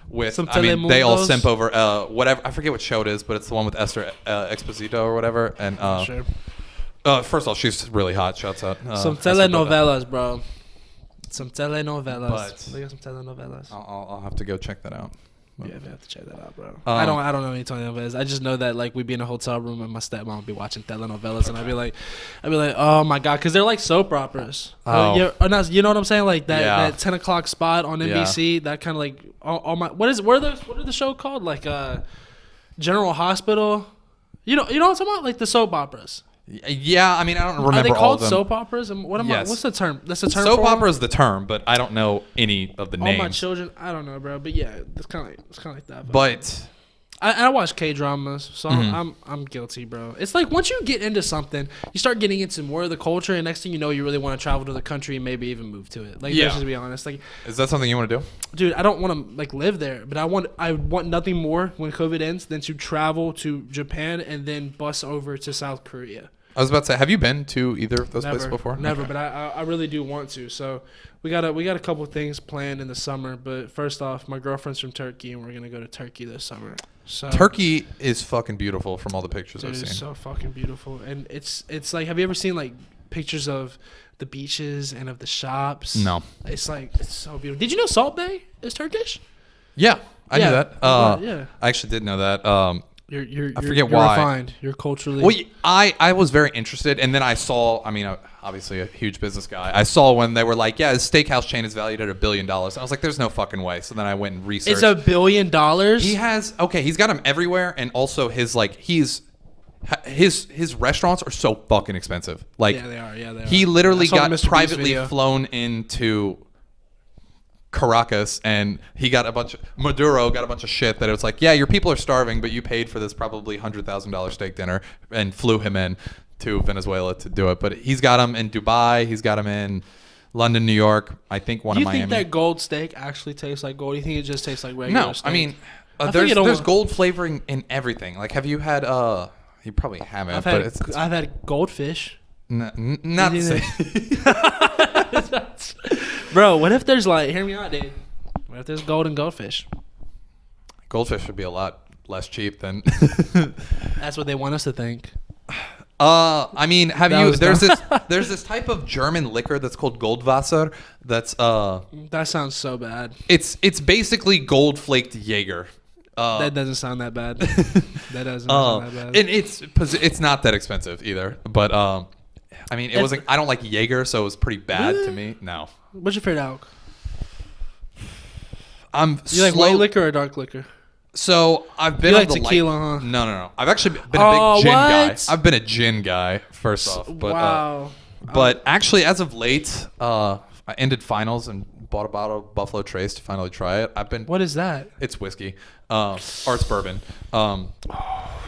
With some they all simp over whatever, I forget what show it is, but it's the one with Esther Exposito or whatever. And sure. First of all, she's really hot. Shouts out. Some telenovelas, bro. Some telenovelas. They got some telenovelas. I'll have to go check that out. Yeah, I have to check that out, bro. I don't know any telenovelas. I just know that like we'd be in a hotel room and my stepmom would be watching telenovelas, and I'd be like, oh my god, because they're like soap operas. You know what I'm saying? Like that 10 o'clock spot on NBC. That kind of like all my what are the show called? Like General Hospital. You know what I'm talking about? Like the soap operas. Yeah, I mean, I don't remember all of them. Are they called soap operas? And what's the term? That's the term. Soap opera is the term, but I don't know any of the names. All my children, I don't know, bro. But yeah, it's kind of like that. But I watch K-dramas, so I'm guilty, bro. It's like once you get into something, you start getting into more of the culture, and next thing you know, you really want to travel to the country and maybe even move to it. Like, let's just be honest. Like, is that something you want to do? Dude, I don't want to like live there, but I want nothing more when COVID ends than to travel to Japan and then bus over to South Korea. I was about to say, have you been to either of those places before? Never, but I really do want to. So we got a couple things planned in the summer. But first off, my girlfriend's from Turkey, and we're gonna go to Turkey this summer. So Turkey is fucking beautiful from all the pictures I've seen. It's so fucking beautiful, and it's like, have you ever seen like pictures of the beaches and of the shops? No. It's so beautiful. Did you know Salt Bay is Turkish? Yeah, I knew that. Yeah, I actually did know that. I forget you're why. Refined. You're culturally. Well, I was very interested, and then I saw. I mean, obviously a huge business guy. I saw when they were like, "Yeah, his steakhouse chain is valued at $1 billion." I was like, "There's no fucking way." So then I went and researched. It's $1 billion. He has he's got them everywhere, and also his restaurants are so fucking expensive. Like, yeah, they are. Yeah, they are. He literally got privately video. flown into Caracas, and Maduro got a bunch of shit that it was like, yeah, your people are starving, but you paid for this probably $100,000 steak dinner and flew him in to Venezuela to do it. But he's got him in Dubai, he's got him in London, New York, I think one in Miami. Do you think that gold steak actually tastes like gold? Do you think it just tastes like regular steak? No, I mean, there's gold flavoring in everything. Like, have you had you probably haven't, I've had goldfish. Not the same. Bro, what if there's like, hear me out, dude. What if there's golden goldfish? Goldfish would be a lot less cheap than. That's what they want us to think. I mean, there's this type of German liquor that's called Goldwasser. That sounds so bad. It's basically gold flaked Jaeger. That doesn't sound that bad. That doesn't sound that bad. And it's not that expensive either. But I mean, it wasn't. I don't like Jaeger, so it was pretty bad to me. No. What's your favorite alcohol? You like white liquor or dark liquor? So I've been. You like tequila, huh? No. I've actually been a big gin guy. I've been a gin guy first off. But, wow. But actually, as of late, I ended finals and bought a bottle of Buffalo Trace to finally try it. What is that? It's whiskey, or it's bourbon.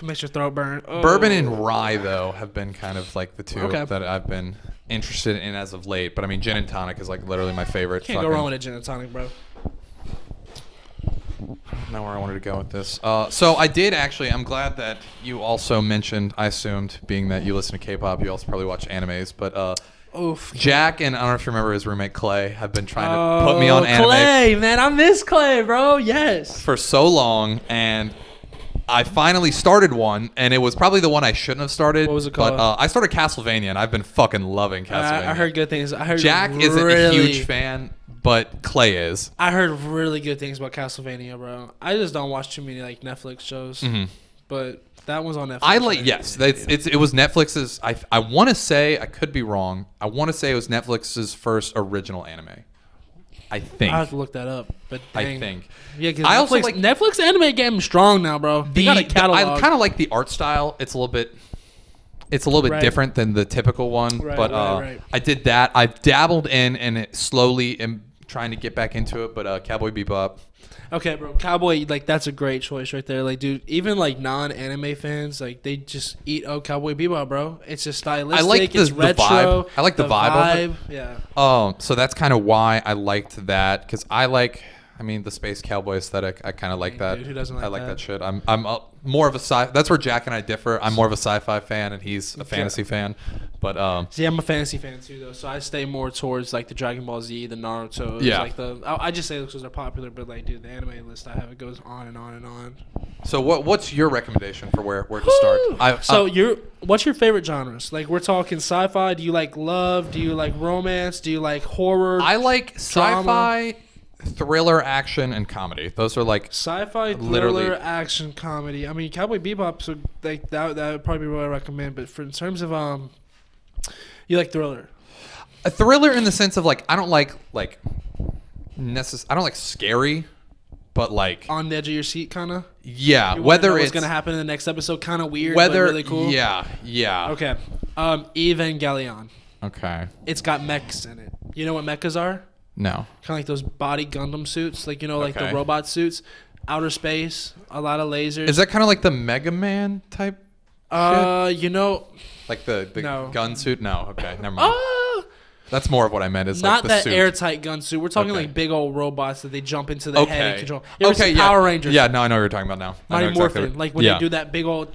Makes your throat burn. Oh. Bourbon and rye though have been kind of like the two that I've been interested in as of late. But I mean, gin and tonic is like literally my favorite. Can't go wrong with a gin and tonic, bro. I don't know where I wanted to go with this. So I did actually. I'm glad that you also mentioned. I assumed, being that you listen to K-pop, you also probably watch animes. But Jack and I don't know if you remember his roommate Clay have been trying to put me on anime. Clay, man, I miss Clay, bro. Yes. For so long, and I finally started one, and it was probably the one I shouldn't have started. What was it called? But I started Castlevania, and I've been fucking loving Castlevania. I heard good things. Jack isn't a huge fan, but Clay is. I heard really good things about Castlevania, bro. I just don't watch too many like Netflix shows, but that one's on Netflix. It was Netflix's. I want to say, I could be wrong. I want to say it was Netflix's first original anime. I think. I have to look that up, but dang. I think. Yeah, because also like Netflix anime game strong now, bro. They got a catalog. I kind of like the art style. It's a little bit different than the typical one. Right. I did that. I've dabbled in and it slowly am trying to get back into it. But Cowboy Bebop. Okay, bro. Cowboy, like, that's a great choice right there. Like, dude, even like non-anime fans, like, they just eat Cowboy Bebop, bro. It's just stylistic. I like it's retro. Vibe. I like the vibe of it. Yeah. So that's kind of why I liked that, because I mean, the space cowboy aesthetic. I kind of like that. Dude, who doesn't like I like that shit. I'm more of a sci. That's where Jack and I differ. I'm more of a sci-fi fan, and he's a fantasy fan. But see, I'm a fantasy fan too, though. So I stay more towards like the Dragon Ball Z, the Naruto. Yeah. Like I just say those because they're popular, but like, dude, the anime list I have, it goes on and on and on. So what's your recommendation for where to start? What's your favorite genres? Like, we're talking sci-fi. Do you like love? Do you like romance? Do you like horror? I like sci-fi, thriller, action, and comedy. Those are like sci-fi, thriller, action, comedy. I mean, Cowboy Bebop, so like that would probably be what I recommend. But in terms of you like thriller? A thriller in the sense of like I don't like scary, but like on the edge of your seat, kind of. Yeah, whether it's gonna happen in the next episode, kind of weird, but really cool. Yeah. Okay, Evangelion. Okay. It's got mechs in it. You know what mechas are? No. Kind of like those body Gundam suits, like, you know, like the robot suits. outer space, a lot of lasers. Is that kind of like the Mega Man type shit? You know, Like the No. gun suit? No, okay, never mind. oh, That's more of what I meant. Is not like the that suit. airtight gun suit. We're talking Okay. like big old robots that they jump into the head and Okay. control. You ever Okay, seen yeah. Power Rangers? Yeah, no, I know what you're talking about now. I know Mighty exactly Morphin, what- like when yeah. they do that big old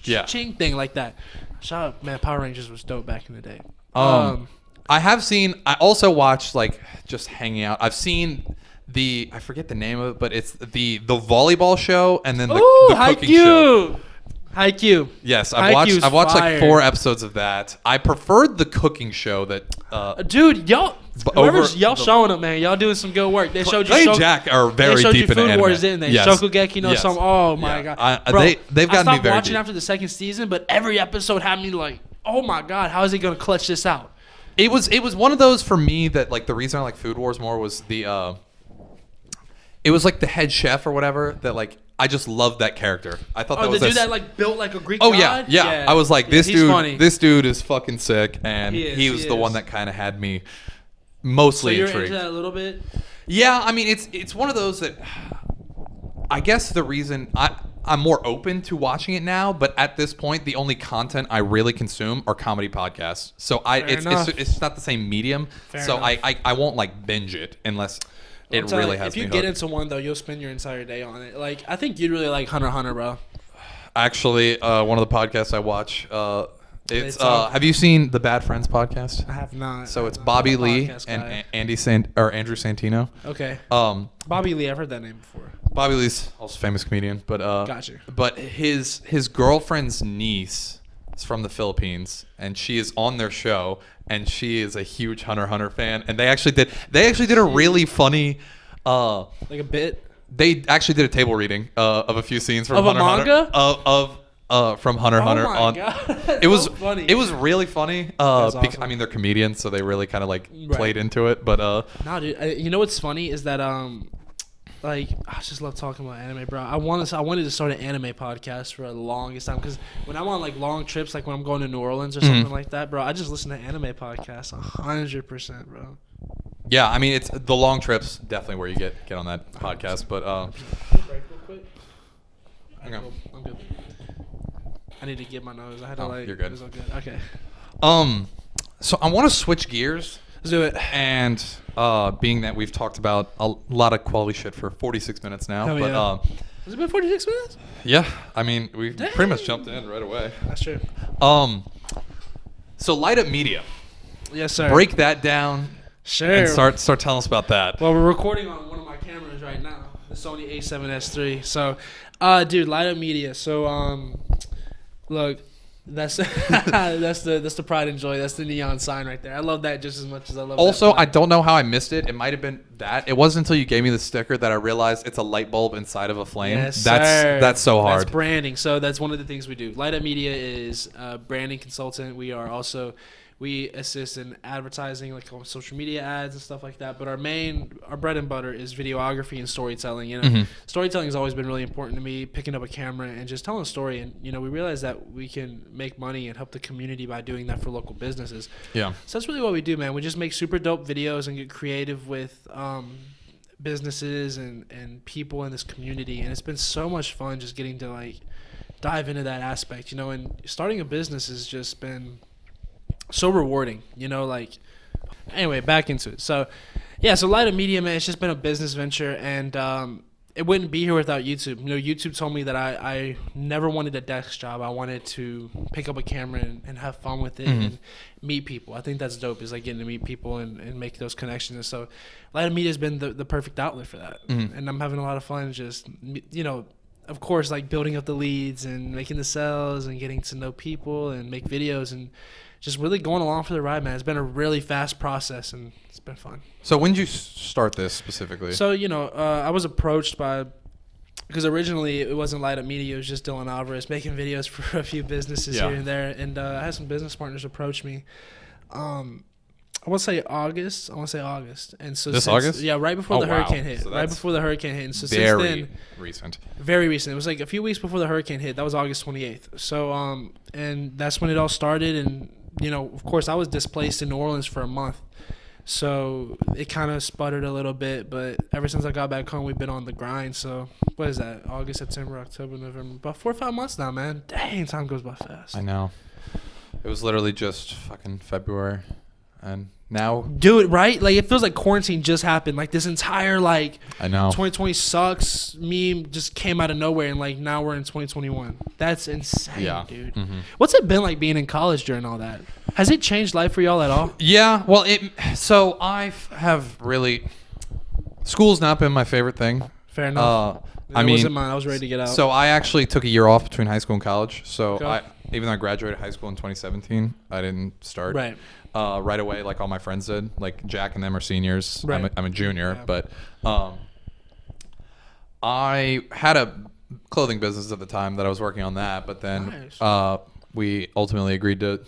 Yeah. ching thing like that. Shout out, man. Power Rangers was dope back in the day. I have seen. I also watched like just hanging out. I've seen I forget the name of it, but it's the volleyball show and then the cooking show. Haikyuu. Yes, Haikyuu's I've watched fire. like 4 episodes of that. I preferred the cooking show that. Dude, y'all, whoever's y'all the- showing up, man. Y'all doing some good work. They showed you. Clay and Jack are very they showed deep you into Food anime. Wars, didn't they? Yes. Shokugeki no Yes. some. Oh my Yeah. god, They've Bro, gotten I me stopped very watching deep. after the second season, but every episode had me like, oh my god, how is he gonna clutch this out? It was one of those for me that like the reason I like Food Wars more was it was like the head chef or whatever that like I just loved that character. I thought that Oh, was the dude a- that like built like a Greek Oh god? yeah. I was like, Yeah, this he's funny. dude is fucking sick, and he was the one is. that kind of had me So mostly you're intrigued. into that a little bit. Yeah, I mean it's one of those that I guess the reason I'm more open to watching it now, but at this point the only content I really consume are comedy podcasts. So it's not the same medium. Fair so enough. I won't like binge it unless it really has If you me get hooked. into one though, you'll spend your entire day on it. Like I think you'd really like Hunter x Hunter, bro. Actually, one of the podcasts I watch it's It's, have you seen the Bad Friends podcast? I have not. So it's I'm not Bobby a Lee podcast and guy. Andrew Santino. Okay. Bobby Bobby Lee, I've heard that name before. Lee's also a famous comedian, but Gotcha. But his girlfriend's niece is from the Philippines, and she is on their show, and she is a huge Hunter x Hunter fan, and they actually did a really funny. Like a bit. They actually did a table reading of a few scenes from Of a Hunter x manga? Hunter, from Hunter x Hunter Oh my on. god. It was so funny. It was really funny. That's I awesome. mean, they're comedians, so they really kind of like Right. played into it. But Nah, dude. You know what's funny is that like I just love talking about anime, bro. I wanted to start an anime podcast for the longest time because when I'm on like long trips, like when I'm going to New Orleans or something like that, bro, I just listen to anime podcasts 100%, bro. yeah, I mean, it's the long trips definitely where you get on that podcast. But Break real quick. hang on. I'm good. I need to get my nose. I had to Oh, like. you're good. It was all good. Okay. So I want to switch gears. Let's do it. And being that we've talked about a lot of quality shit for 46 minutes now, Hell but yeah. Has it been 46 minutes? yeah, I mean we Dang. pretty much jumped in right away. That's true. So Light Up Media, Yes, sir. break that down Sure. and start telling us about that. Well, we're recording on one of my cameras right now, the Sony A7S III. So, dude, Light Up Media. So, look, that's that's the pride and joy. That's the neon sign right there. I love that just as much as I love. Also, that I flag. don't know how I missed it. It might have been that. It wasn't until you gave me the sticker that I realized it's a light bulb inside of a flame. Yes, sir. That's so hard. That's branding. So that's one of the things we do. Light Up Media is a branding consultant. We assist in advertising, like on social media ads and stuff like that. But our bread and butter is videography and storytelling. You know, storytelling has always been really important to me. Picking up a camera and just telling a story. And we realize that we can make money and help the community by doing that for local businesses. Yeah. So that's really what we do, man. We just make super dope videos and get creative with businesses and people in this community. And it's been so much fun just getting to like dive into that aspect, and starting a business has just been so rewarding, like anyway, back into it. So Light Up Media, man, it's just been a business venture, and it wouldn't be here without YouTube. YouTube told me that I never wanted a desk job. I wanted to pick up a camera and have fun with it and meet people. I think that's dope, is like getting to meet people and make those connections. And so Light Up Media has been the perfect outlet for that. And I'm having a lot of fun just, of course, like building up the leads and making the sales and getting to know people and make videos and just really going along for the ride, man. It's been a really fast process, and it's been fun. So when did you start this specifically? So, I was approached because originally it wasn't Light Up Media, it was just Dylan Alvarez making videos for a few businesses here and there. And I had some business partners approach me. I want to say August. And so August? Yeah, right before Oh, the wow. hurricane hit. So Right that's before the hurricane hit. And so since very then, recent. very recent. It was like a few weeks before the hurricane hit. That was August 28th. So, and that's when it all started. And, of course, I was displaced in New Orleans for a month. So it kind of sputtered a little bit, but ever since I got back home, we've been on the grind. So what is that? August, September, October, November. About 4 or 5 months now, man. Dang, time goes by fast. I know. It was literally just fucking February, and now. Dude, right? Like it feels like quarantine just happened. Like this entire like. I know. 2020 sucks meme just came out of nowhere, and like now we're in 2021. That's insane, dude. Mm-hmm. What's it been like being in college during all that? Has it changed life for y'all at all? Yeah. Well, so I have really. School's not been my favorite thing. Fair enough. I mean, wasn't mine. I was ready to get out. So I actually took a year off between high school and college. So Okay. even though I graduated high school in 2017, I didn't start right away like all my friends did. Like Jack and them are seniors. Right. I'm a junior, but I had a clothing business at the time that I was working on that. But then we ultimately agreed to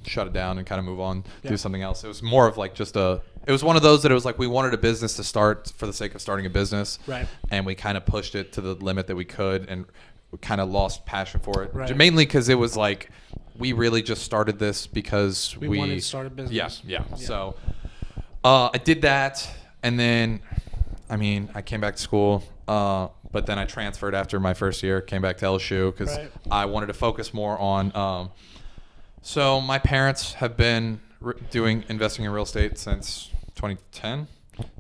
shut it down and kind of move on, do something else. It was more of like it was one of those that it was like we wanted a business to start for the sake of starting a business. Right. And we kind of pushed it to the limit that we could, and we kind of lost passion for it. Right. Mainly because it was like we really just started this because we wanted to start a business. Yeah. So I did that, and then I came back to school, but then I transferred after my first year, came back to LSU because I wanted to focus more on so my parents have been investing in real estate since 2010.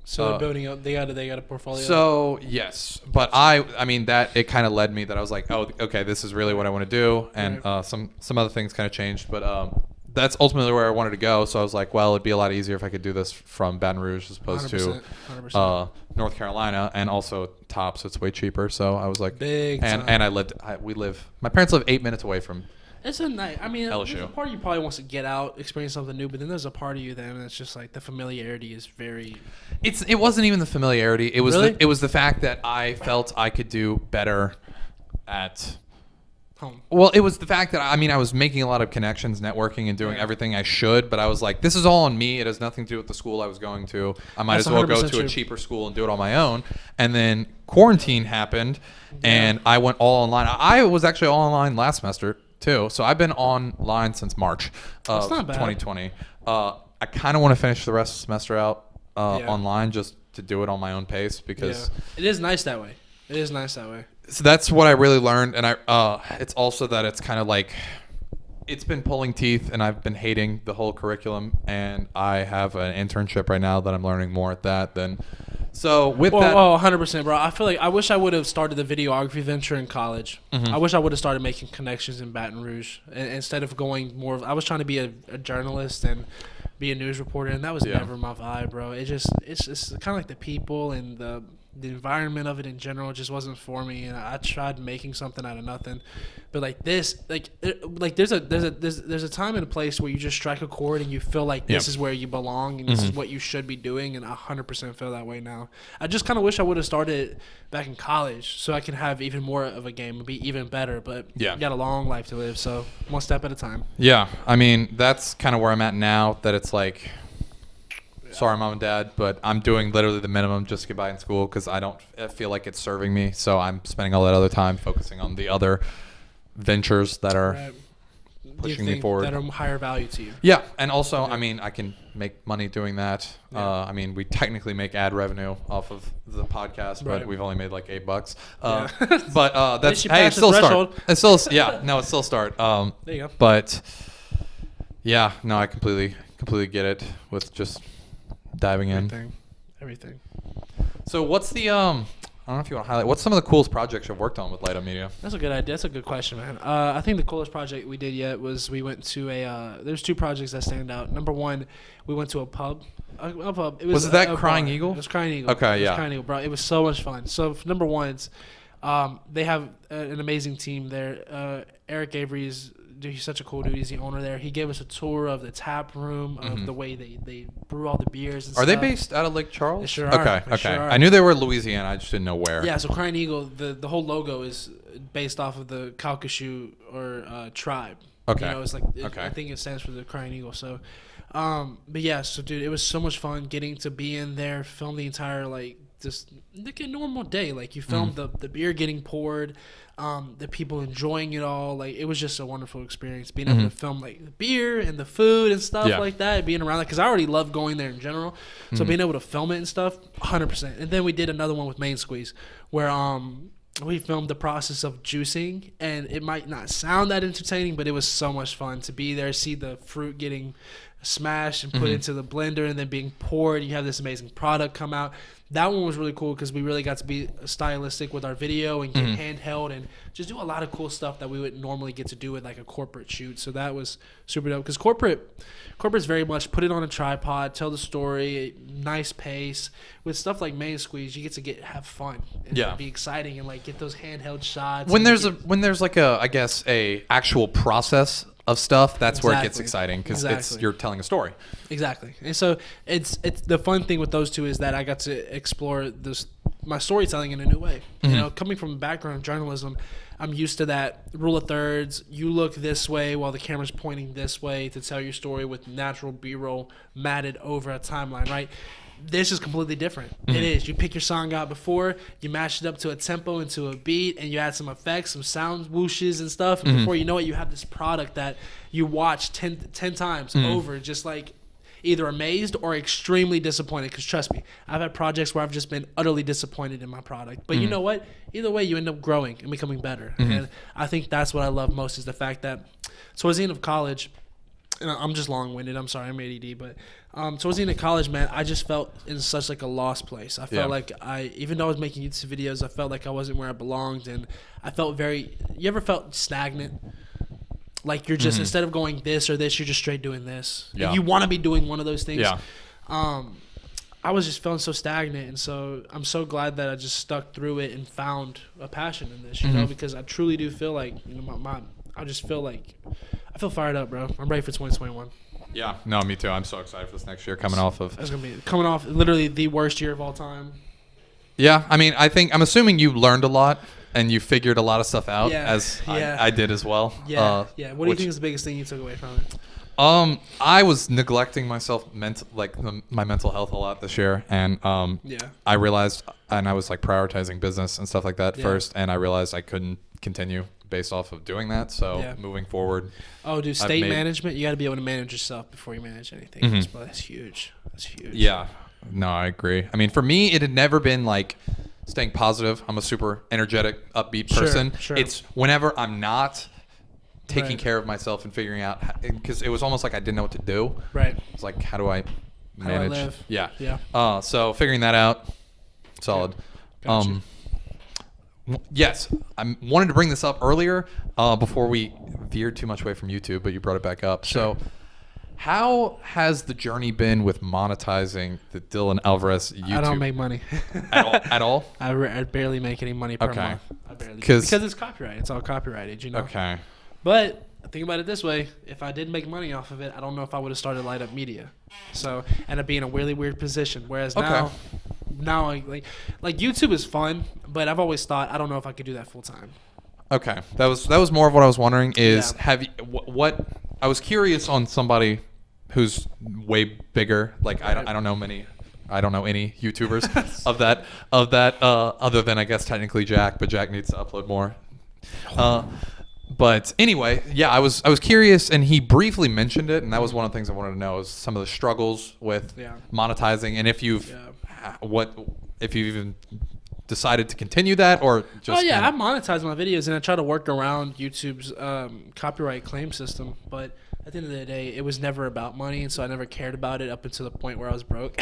So they're building up. They got a portfolio. So yes, but that it kind of led me that I was like, oh, okay, this is really what I want to do, and some other things kind of changed, but that's ultimately where I wanted to go. So I was like, well, it'd be a lot easier if I could do this from Baton Rouge as opposed 100%, to North Carolina, and also top, so it's way cheaper. So I was like, big time. And my parents live 8 minutes away from. It's a night. LSU. There's a part of you probably wants to get out, experience something new, but then there's a part of you then that's just like the familiarity is very. It wasn't even the familiarity. It was Really? it was the fact that I felt I could do better at home. Well, it was the fact that I was making a lot of connections, networking, and doing everything I should, but I was like, this is all on me. It has nothing to do with the school I was going to. I might That's as well go 100% to a true. cheaper school and do it on my own. And then quarantine happened, and I went all online. I was actually all online last semester too, so I've been online since March of 2020. I kind of want to finish the rest of the semester out online, just to do it on my own pace, because it is nice that way. So that's what I really learned, and it's also that it's kind of like it's been pulling teeth, and I've been hating the whole curriculum, and I have an internship right now that I'm learning more at that than. So with that, 100%, bro. I feel like I wish I would have started the videography venture in college. Mm-hmm. I wish I would have started making connections in Baton Rouge instead of going more. I was trying to be a journalist and be a news reporter, and that was never my vibe, bro. It's kind of like the people and the environment of it in general just wasn't for me, and I tried making something out of nothing. But like this, there's a time and a place where you just strike a chord and you feel like this is where you belong and this is what you should be doing, and I 100% feel that way now. I just kind of wish I would have started back in college so I can have even more of a game and be even better. But you got a long life to live, so one step at a time. Yeah, that's kind of where I'm at now. That it's like. Sorry, mom and dad, but I'm doing literally the minimum just to get by in school because I don't feel like it's serving me. So I'm spending all that other time focusing on the other ventures that are pushing me forward. That are higher value to you. Yeah, and also, I can make money doing that. Yeah. We technically make ad revenue off of the podcast, but we've only made like $8. But that's it's still start. It's still it's still start. There you go. But I completely get it with just. Diving in. Everything. So what's the I don't know if you want to highlight. What's some of the coolest projects you've worked on with Light Up Media? That's a good idea. That's a good question, man. I think the coolest project we did yet was we went to there's two projects that stand out. Number one, we went to a pub. It was that Crying Eagle? It was Crying Eagle. Okay, it was Crying Eagle, bro. It was so much fun. So number one, they have an amazing team there. Eric Avery's. Dude, he's such a cool dude. He's the owner there. He gave us a tour of the tap room, of the way they brew all the beers and stuff. Are they based out of Lake Charles? They sure are. Okay. Sure are. I knew they were in Louisiana. I just didn't know where. Yeah, so Crying Eagle, the whole logo is based off of the Calcasieu or tribe. Okay. It's like I think it stands for the Crying Eagle. So, but yeah, so dude, it was so much fun getting to be in there, film the entire just like a normal day. Like you filmed the beer getting poured, the people enjoying it all. Like it was just a wonderful experience being able to film like the beer and the food and stuff like that, being around that, because I already love going there in general. So being able to film it and stuff, 100%. And then we did another one with Main Squeeze where we filmed the process of juicing, and it might not sound that entertaining, but it was so much fun to be there, see the fruit getting smashed and put into the blender and then being poured. You have this amazing product come out. That one was really cool because we really got to be stylistic with our video and get handheld and just do a lot of cool stuff that we would normally get to do with like a corporate shoot. So that was super dope because corporate's very much put it on a tripod, tell the story, nice pace. With stuff like Main Squeeze, you get to have fun and be exciting and like get those handheld shots. When there's like I guess a actual process of stuff, that's where it gets exciting because you're telling a story. Exactly. And so it's the fun thing with those two is that I got to explore my storytelling in a new way. You know, coming from a background of journalism, I'm used to that rule of thirds. You look this way while the camera's pointing this way to tell your story with natural B-roll matted over a timeline, right? This is completely different. It is. You pick your song out before, you mash it up to a tempo and to a beat, and you add some effects, some sound whooshes and stuff. And before you know it, you have this product that you watch 10 times over, just like either amazed or extremely disappointed. Because trust me, I've had projects where I've just been utterly disappointed in my product. But you know what? Either way, you end up growing and becoming better. And I think that's what I love most is the fact that towards the end of college, and I'm just long-winded. I'm sorry, I'm ADD. But towards the end of college, man, I just felt in such like a lost place. I felt like even though I was making YouTube videos, I felt like I wasn't where I belonged. And I felt you ever felt stagnant? Like you're just, instead of going this or this, you're just straight doing this. Yeah. You want to be doing one of those things. Yeah. I was just feeling so stagnant. And so I'm so glad that I just stuck through it and found a passion in this, you know, because I truly do feel like, you know, I just feel like, I feel fired up, bro. I'm ready for 2021. Yeah, no, me too. I'm so excited for this next year coming off of. It's gonna be coming off literally the worst year of all time. Yeah, I mean, I'm assuming you learned a lot and you figured a lot of stuff out as I did as well. Yeah, What do you think is the biggest thing you took away from it? I was neglecting myself, my mental health a lot this year, and I realized, and I was like prioritizing business and stuff like that first, and I realized I couldn't continue based off of doing that. So moving forward, state management, you got to be able to manage yourself before you manage anything. That's huge. That's huge. Yeah, no, I agree. I mean, for me, it had never been like staying positive. I'm a super energetic, upbeat person. Sure. It's whenever I'm not taking care of myself and figuring out, because it was almost like I didn't know what to do. Right. It's like, how do I manage? How do I live? Yeah. So figuring that out, solid. Gotcha. Yes, I wanted to bring this up earlier before we veered too much away from YouTube, but you brought it back up. Sure. So how has the journey been with monetizing the Dylan Alvarez YouTube? I don't make money. At all? I barely make any money per month. I barely. Because it's copyright. It's all copyrighted, you know? Okay. But think about it this way. If I did make money off of it, I don't know if I would have started Light Up Media. So end up being in a really weird position. Whereas now like YouTube is fun, but I've always thought I don't know if I could do that full time. Okay, that was more of what I was wondering. Is have you what I was curious on somebody who's way bigger. Like I don't know any YouTubers of that other than I guess technically Jack, but Jack needs to upload more. But anyway, yeah, I was curious, and he briefly mentioned it, and that was one of the things I wanted to know is some of the struggles with monetizing, and if you've even decided to continue that or just. Oh yeah, I monetize my videos, and I try to work around YouTube's copyright claim system, but at the end of the day, it was never about money, and so I never cared about it up until the point where I was broke.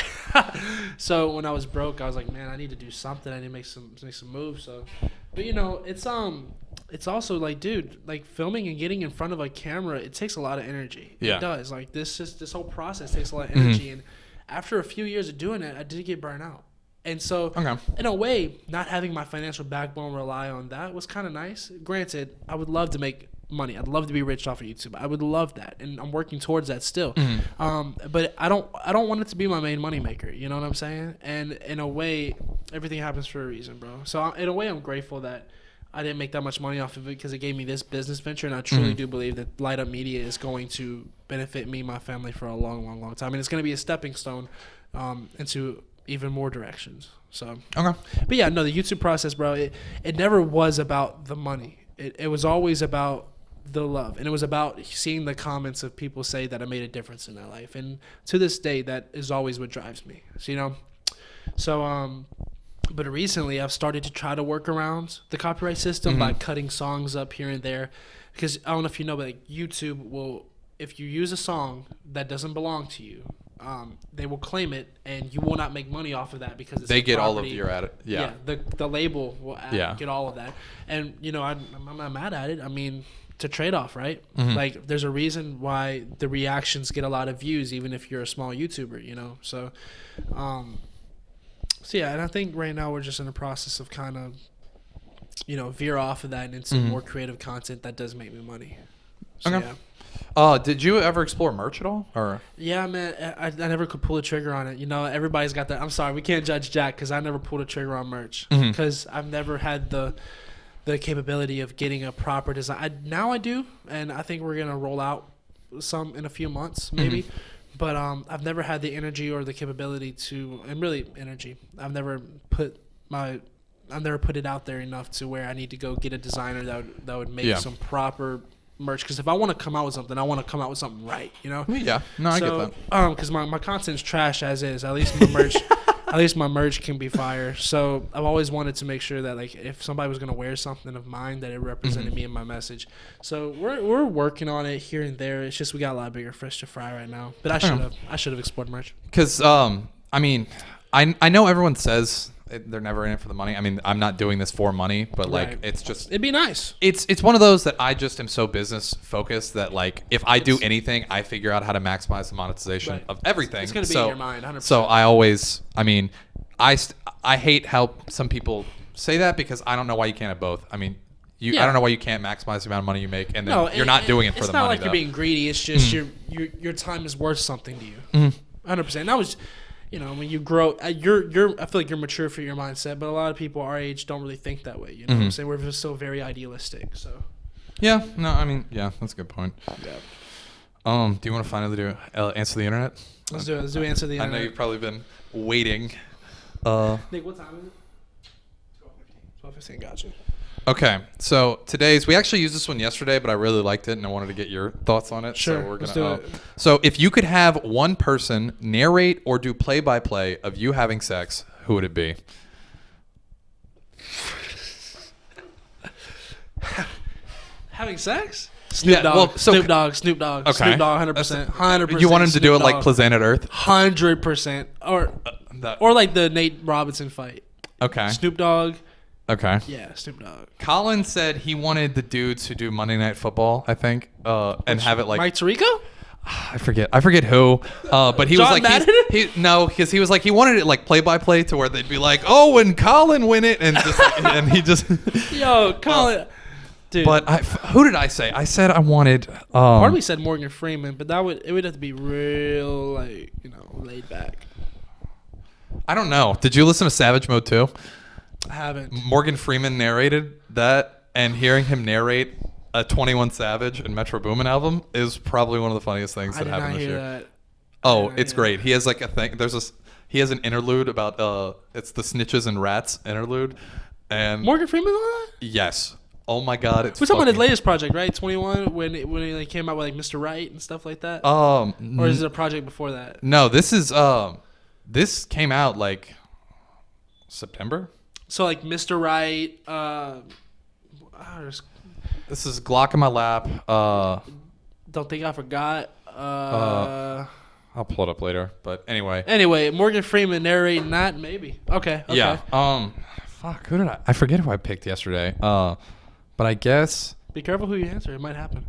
So when I was broke, I was like, man, I need to do something. I need to make some moves. So, but you know, it's also like, dude, like filming and getting in front of a camera, it takes a lot of energy. Yeah. It does. Like this whole process takes a lot of energy, and after a few years of doing it, I did get burnt out. And so, in a way, not having my financial backbone rely on that was kind of nice. Granted, I would love to make money. I'd love to be rich off of YouTube. I would love that, and I'm working towards that still. But I don't want it to be my main money maker. You know what I'm saying? And in a way, everything happens for a reason, bro. So in a way, I'm grateful that I didn't make that much money off of it because it gave me this business venture, and I truly do believe that Light Up Media is going to benefit me and my family for a long, long, long time, and it's going to be a stepping stone into even more directions. So, Okay. but yeah, no, the YouTube process, bro, it never was about the money. It was always about the love, and it was about seeing the comments of people say that I made a difference in their life. And to this day, that is always what drives me. So, but recently I've started to try to work around the copyright system by cutting songs up here and there, because I don't know if you know, but like YouTube will, if you use a song that doesn't belong to you, they will claim it, and you will not make money off of that because it's they get property. all of your edit. Yeah. The label will get all of that, and I'm not mad at it. I mean, it's a trade-off, right? Like, there's a reason why the reactions get a lot of views, even if you're a small YouTuber, So, so yeah, and I think right now we're just in the process of kind of, veer off of that and into more creative content that does make me money. So, Okay. Yeah. Did you ever explore merch at all? Or Yeah, man, I never could pull a trigger on it. Everybody's got that. I'm sorry, we can't judge Jack because I never pulled a trigger on merch because I've never had the capability of getting a proper design. Now I do, and I think we're gonna roll out some in a few months, maybe. But I've never had the energy or the capability to, and really energy. I've never put it out there enough to where I need to go get a designer that would make some proper merch. Because if I want to come out with something, I want to come out with something right, Yeah. No, I get that. Because my content's trash as is. At least my merch. At least my merch can be fire. So I've always wanted to make sure that, like, if somebody was gonna wear something of mine, that it represented me and my message. So we're working on it here and there. It's just we got a lot bigger fish to fry right now. But I should have explored merch. Because I mean, I know everyone says they're never in it for the money. I mean, I'm not doing this for money, but like Right. it's just It'd be nice. it's one of those that I just am so business focused that, like, if I do anything, I figure out how to maximize the monetization Right. of everything. It's gonna be in your mind, 100%. So I hate how some people say that because I don't know why you can't have both. I mean, I don't know why you can't maximize the amount of money you make, and then you're not doing it for the money. It's not like though. you're being greedy. It's just your time is worth something to you. 100%. That was, when you grow, I feel like you're mature for your mindset, but a lot of people our age don't really think that way. You know what I'm saying? We're just so very idealistic. So. Yeah. No. I mean, yeah, that's a good point. Yeah. Do you want to finally do answer the internet? Let's do it. Let's do answer the internet. I know you've probably been waiting. Nick, what time is it? 12:15. Gotcha. Okay, so we actually used this one yesterday, but I really liked it and I wanted to get your thoughts on it. Sure, So we're let's gonna. do it. So if you could have one person narrate or do play-by-play of you having sex, who would it be? Having sex? Snoop Dogg. Well, so- Snoop Dogg. Okay. Snoop Dogg. 100%. 100%. You want him to do it Snoop like Dogg. Planet Earth? 100%. Or like the Nate Robinson fight. Okay. Snoop Dogg. Okay. Yeah, Snoop Dogg. Colin said he wanted the dudes who do Monday Night Football, I think, and have it like Mike Tirico? I forget who, but he John was like Madden? because he was like he wanted it like play-by-play to where they'd be like, oh, when Colin win it, and just and he just Yo, Colin. Dude. But who did I say? I said I wanted. Part of me said Morgan Freeman, but it would have to be real, like, laid back. I don't know. Did you listen to Savage Mode 2? I haven't. Morgan Freeman narrated that, and hearing him narrate a 21 Savage and Metro Boomin album is probably one of the funniest things that happened this year. That. Oh, it's great. He has like a thing. He has an interlude about it's the Snitches and Rats interlude, and Morgan Freeman on that? Yes. Oh my God, it's. We're talking about his latest project, right? 21, when he like came out with like Mr. Right and stuff like that. Or is it a project before that? No, this came out like September. So like Mr. Right. This is Glock in my lap. Don't think I forgot. I'll pull it up later. But anyway. Anyway, Morgan Freeman narrating that, maybe. Okay. Yeah. Fuck. Who did I forget who I picked yesterday. But I guess. Be careful who you answer. It might happen.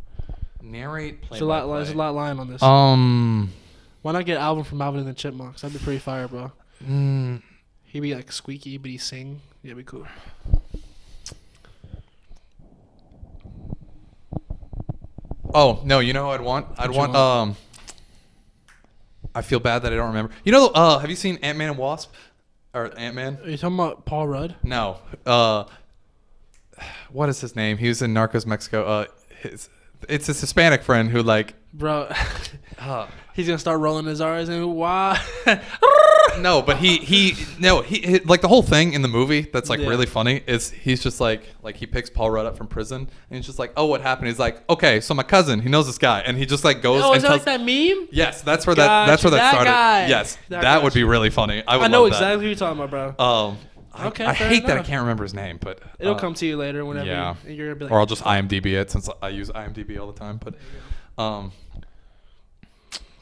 Narrate. Play There's a lot lying on this. Why not get Alvin from Alvin and the Chipmunks? That'd be pretty fire, bro. He'd be like squeaky, but he'd sing. Yeah, it'd be cool. Oh no! You know who I'd want? I feel bad that I don't remember. Have you seen Ant-Man and Wasp? Or Ant-Man? Are you talking about Paul Rudd? No. What is his name? He was in Narcos Mexico. It's his Hispanic friend who like. Bro, he's gonna start rolling his R's and why? No, but he like the whole thing in the movie that's like Yeah. really funny is he's just like he picks Paul Rudd up from prison and he's just like, oh, what happened? He's like, okay, so my cousin, he knows this guy, and he just like goes Oh, and is that tells. like that meme? Yes, that's where that started. Guy. Yes, That that guy. would be really funny. I know love exactly who you're talking about, bro. that. Okay, I fair hate that I enough. can't remember his name, but It'll come to you later whenever. yeah. You're gonna be like, or I'll just IMDb it since I use IMDb all the time. But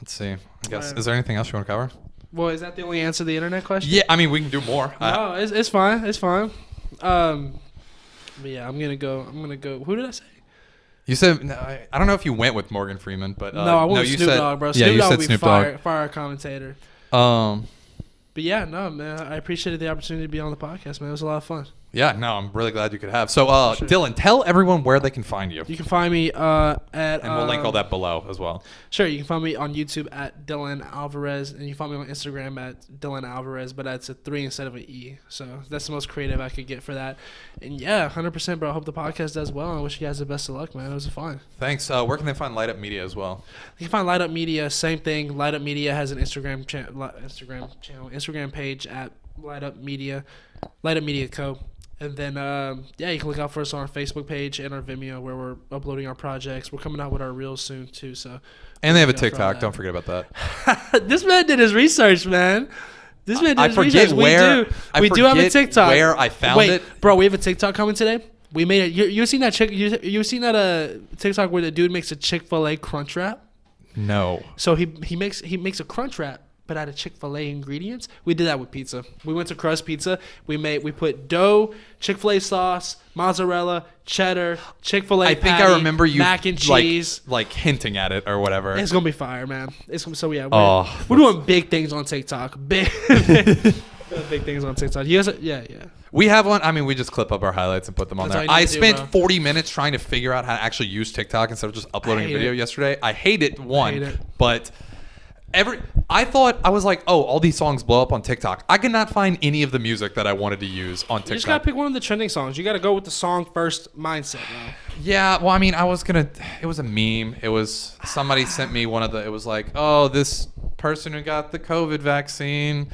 let's see. I guess Right. is there anything else you want to cover? well, is that the only answer to the internet question? Yeah, I mean we can do more. No, it's fine. It's fine. But yeah, I'm gonna go. Who did I say? You said I don't know if you went with Morgan Freeman, but No, I went with you Snoop said, Dogg, bro. Yeah, Snoop you Dogg said would be Snoop Dogg. fire commentator. But yeah, no, man. I appreciated the opportunity to be on the podcast, man. It was a lot of fun. Yeah, no, I'm really glad you could have. So, Sure. Dylan, tell everyone where they can find you. You can find me at. And we'll link all that below as well. Sure, you can find me on YouTube at Dylan Alvarez, and you can find me on Instagram at Dylan Alvarez, but that's a 3 instead of an E. So that's the most creative I could get for that. And yeah, 100%, bro. I hope the podcast does well. I wish you guys the best of luck, man. It was fun. Thanks. Where can they find Light Up Media as well? You can find Light Up Media, same thing. Light Up Media has an Instagram page at Light Up Media Co. And then, yeah, you can look out for us on our Facebook page and our Vimeo where we're uploading our projects. We're coming out with our reels soon, too. So, And they have a look out for TikTok. that. Don't forget about that. This man did his research, man. This man did I his forget research. where We do have a forget TikTok. where I found Wait, it. bro, we have a TikTok coming today. We made it. You seen that you seen that TikTok where the dude makes a Chick-fil-A crunch wrap? No. So he makes a crunch wrap, but out of Chick-fil-A ingredients. We did that with pizza. We went to Crust Pizza. We put dough, Chick-fil-A sauce, mozzarella, cheddar, Chick-fil-A. I think patty, I remember you mac and cheese. like hinting at it or whatever. It's gonna be fire, man. So yeah, Oh, we're doing big things on TikTok. Big things on TikTok. You guys, yeah. We have one. I mean, we just clip up our highlights and put them on That's there. all you I need to do, spent bro. 40 minutes trying to figure out how to actually use TikTok instead of just uploading a hate video it. yesterday. I hate it, hate it. but I was like, oh, all these songs blow up on TikTok. I could not find any of the music that I wanted to use on You just TikTok. gotta pick one of the trending songs. You gotta go with the song first mindset, bro. Yeah, well, I mean, it was a meme. It was, somebody sent me it was like, oh, this person who got the COVID vaccine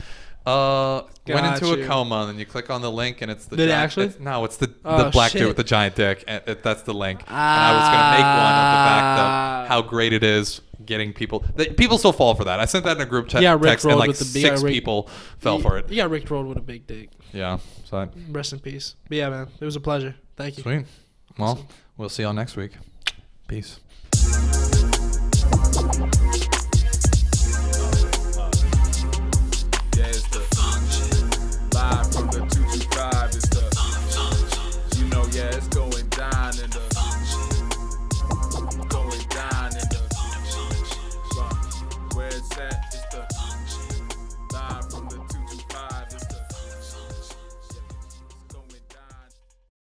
went into a coma, and then you click on the link, and it's the Did it giant, actually? it's the Oh, black shit. dude with the giant dick, and that's the link. And I was gonna make one of the fact Ah. of how great it is getting people. People still fall for that. I sent that in a group Yeah, Rick text, and rolled like with the 6 people fell for it. You got Rick rolled with a big dick. Yeah, so Rest in peace. But yeah, man, it was a pleasure. Thank you. sweet. Well, we'll see y'all next week. Peace.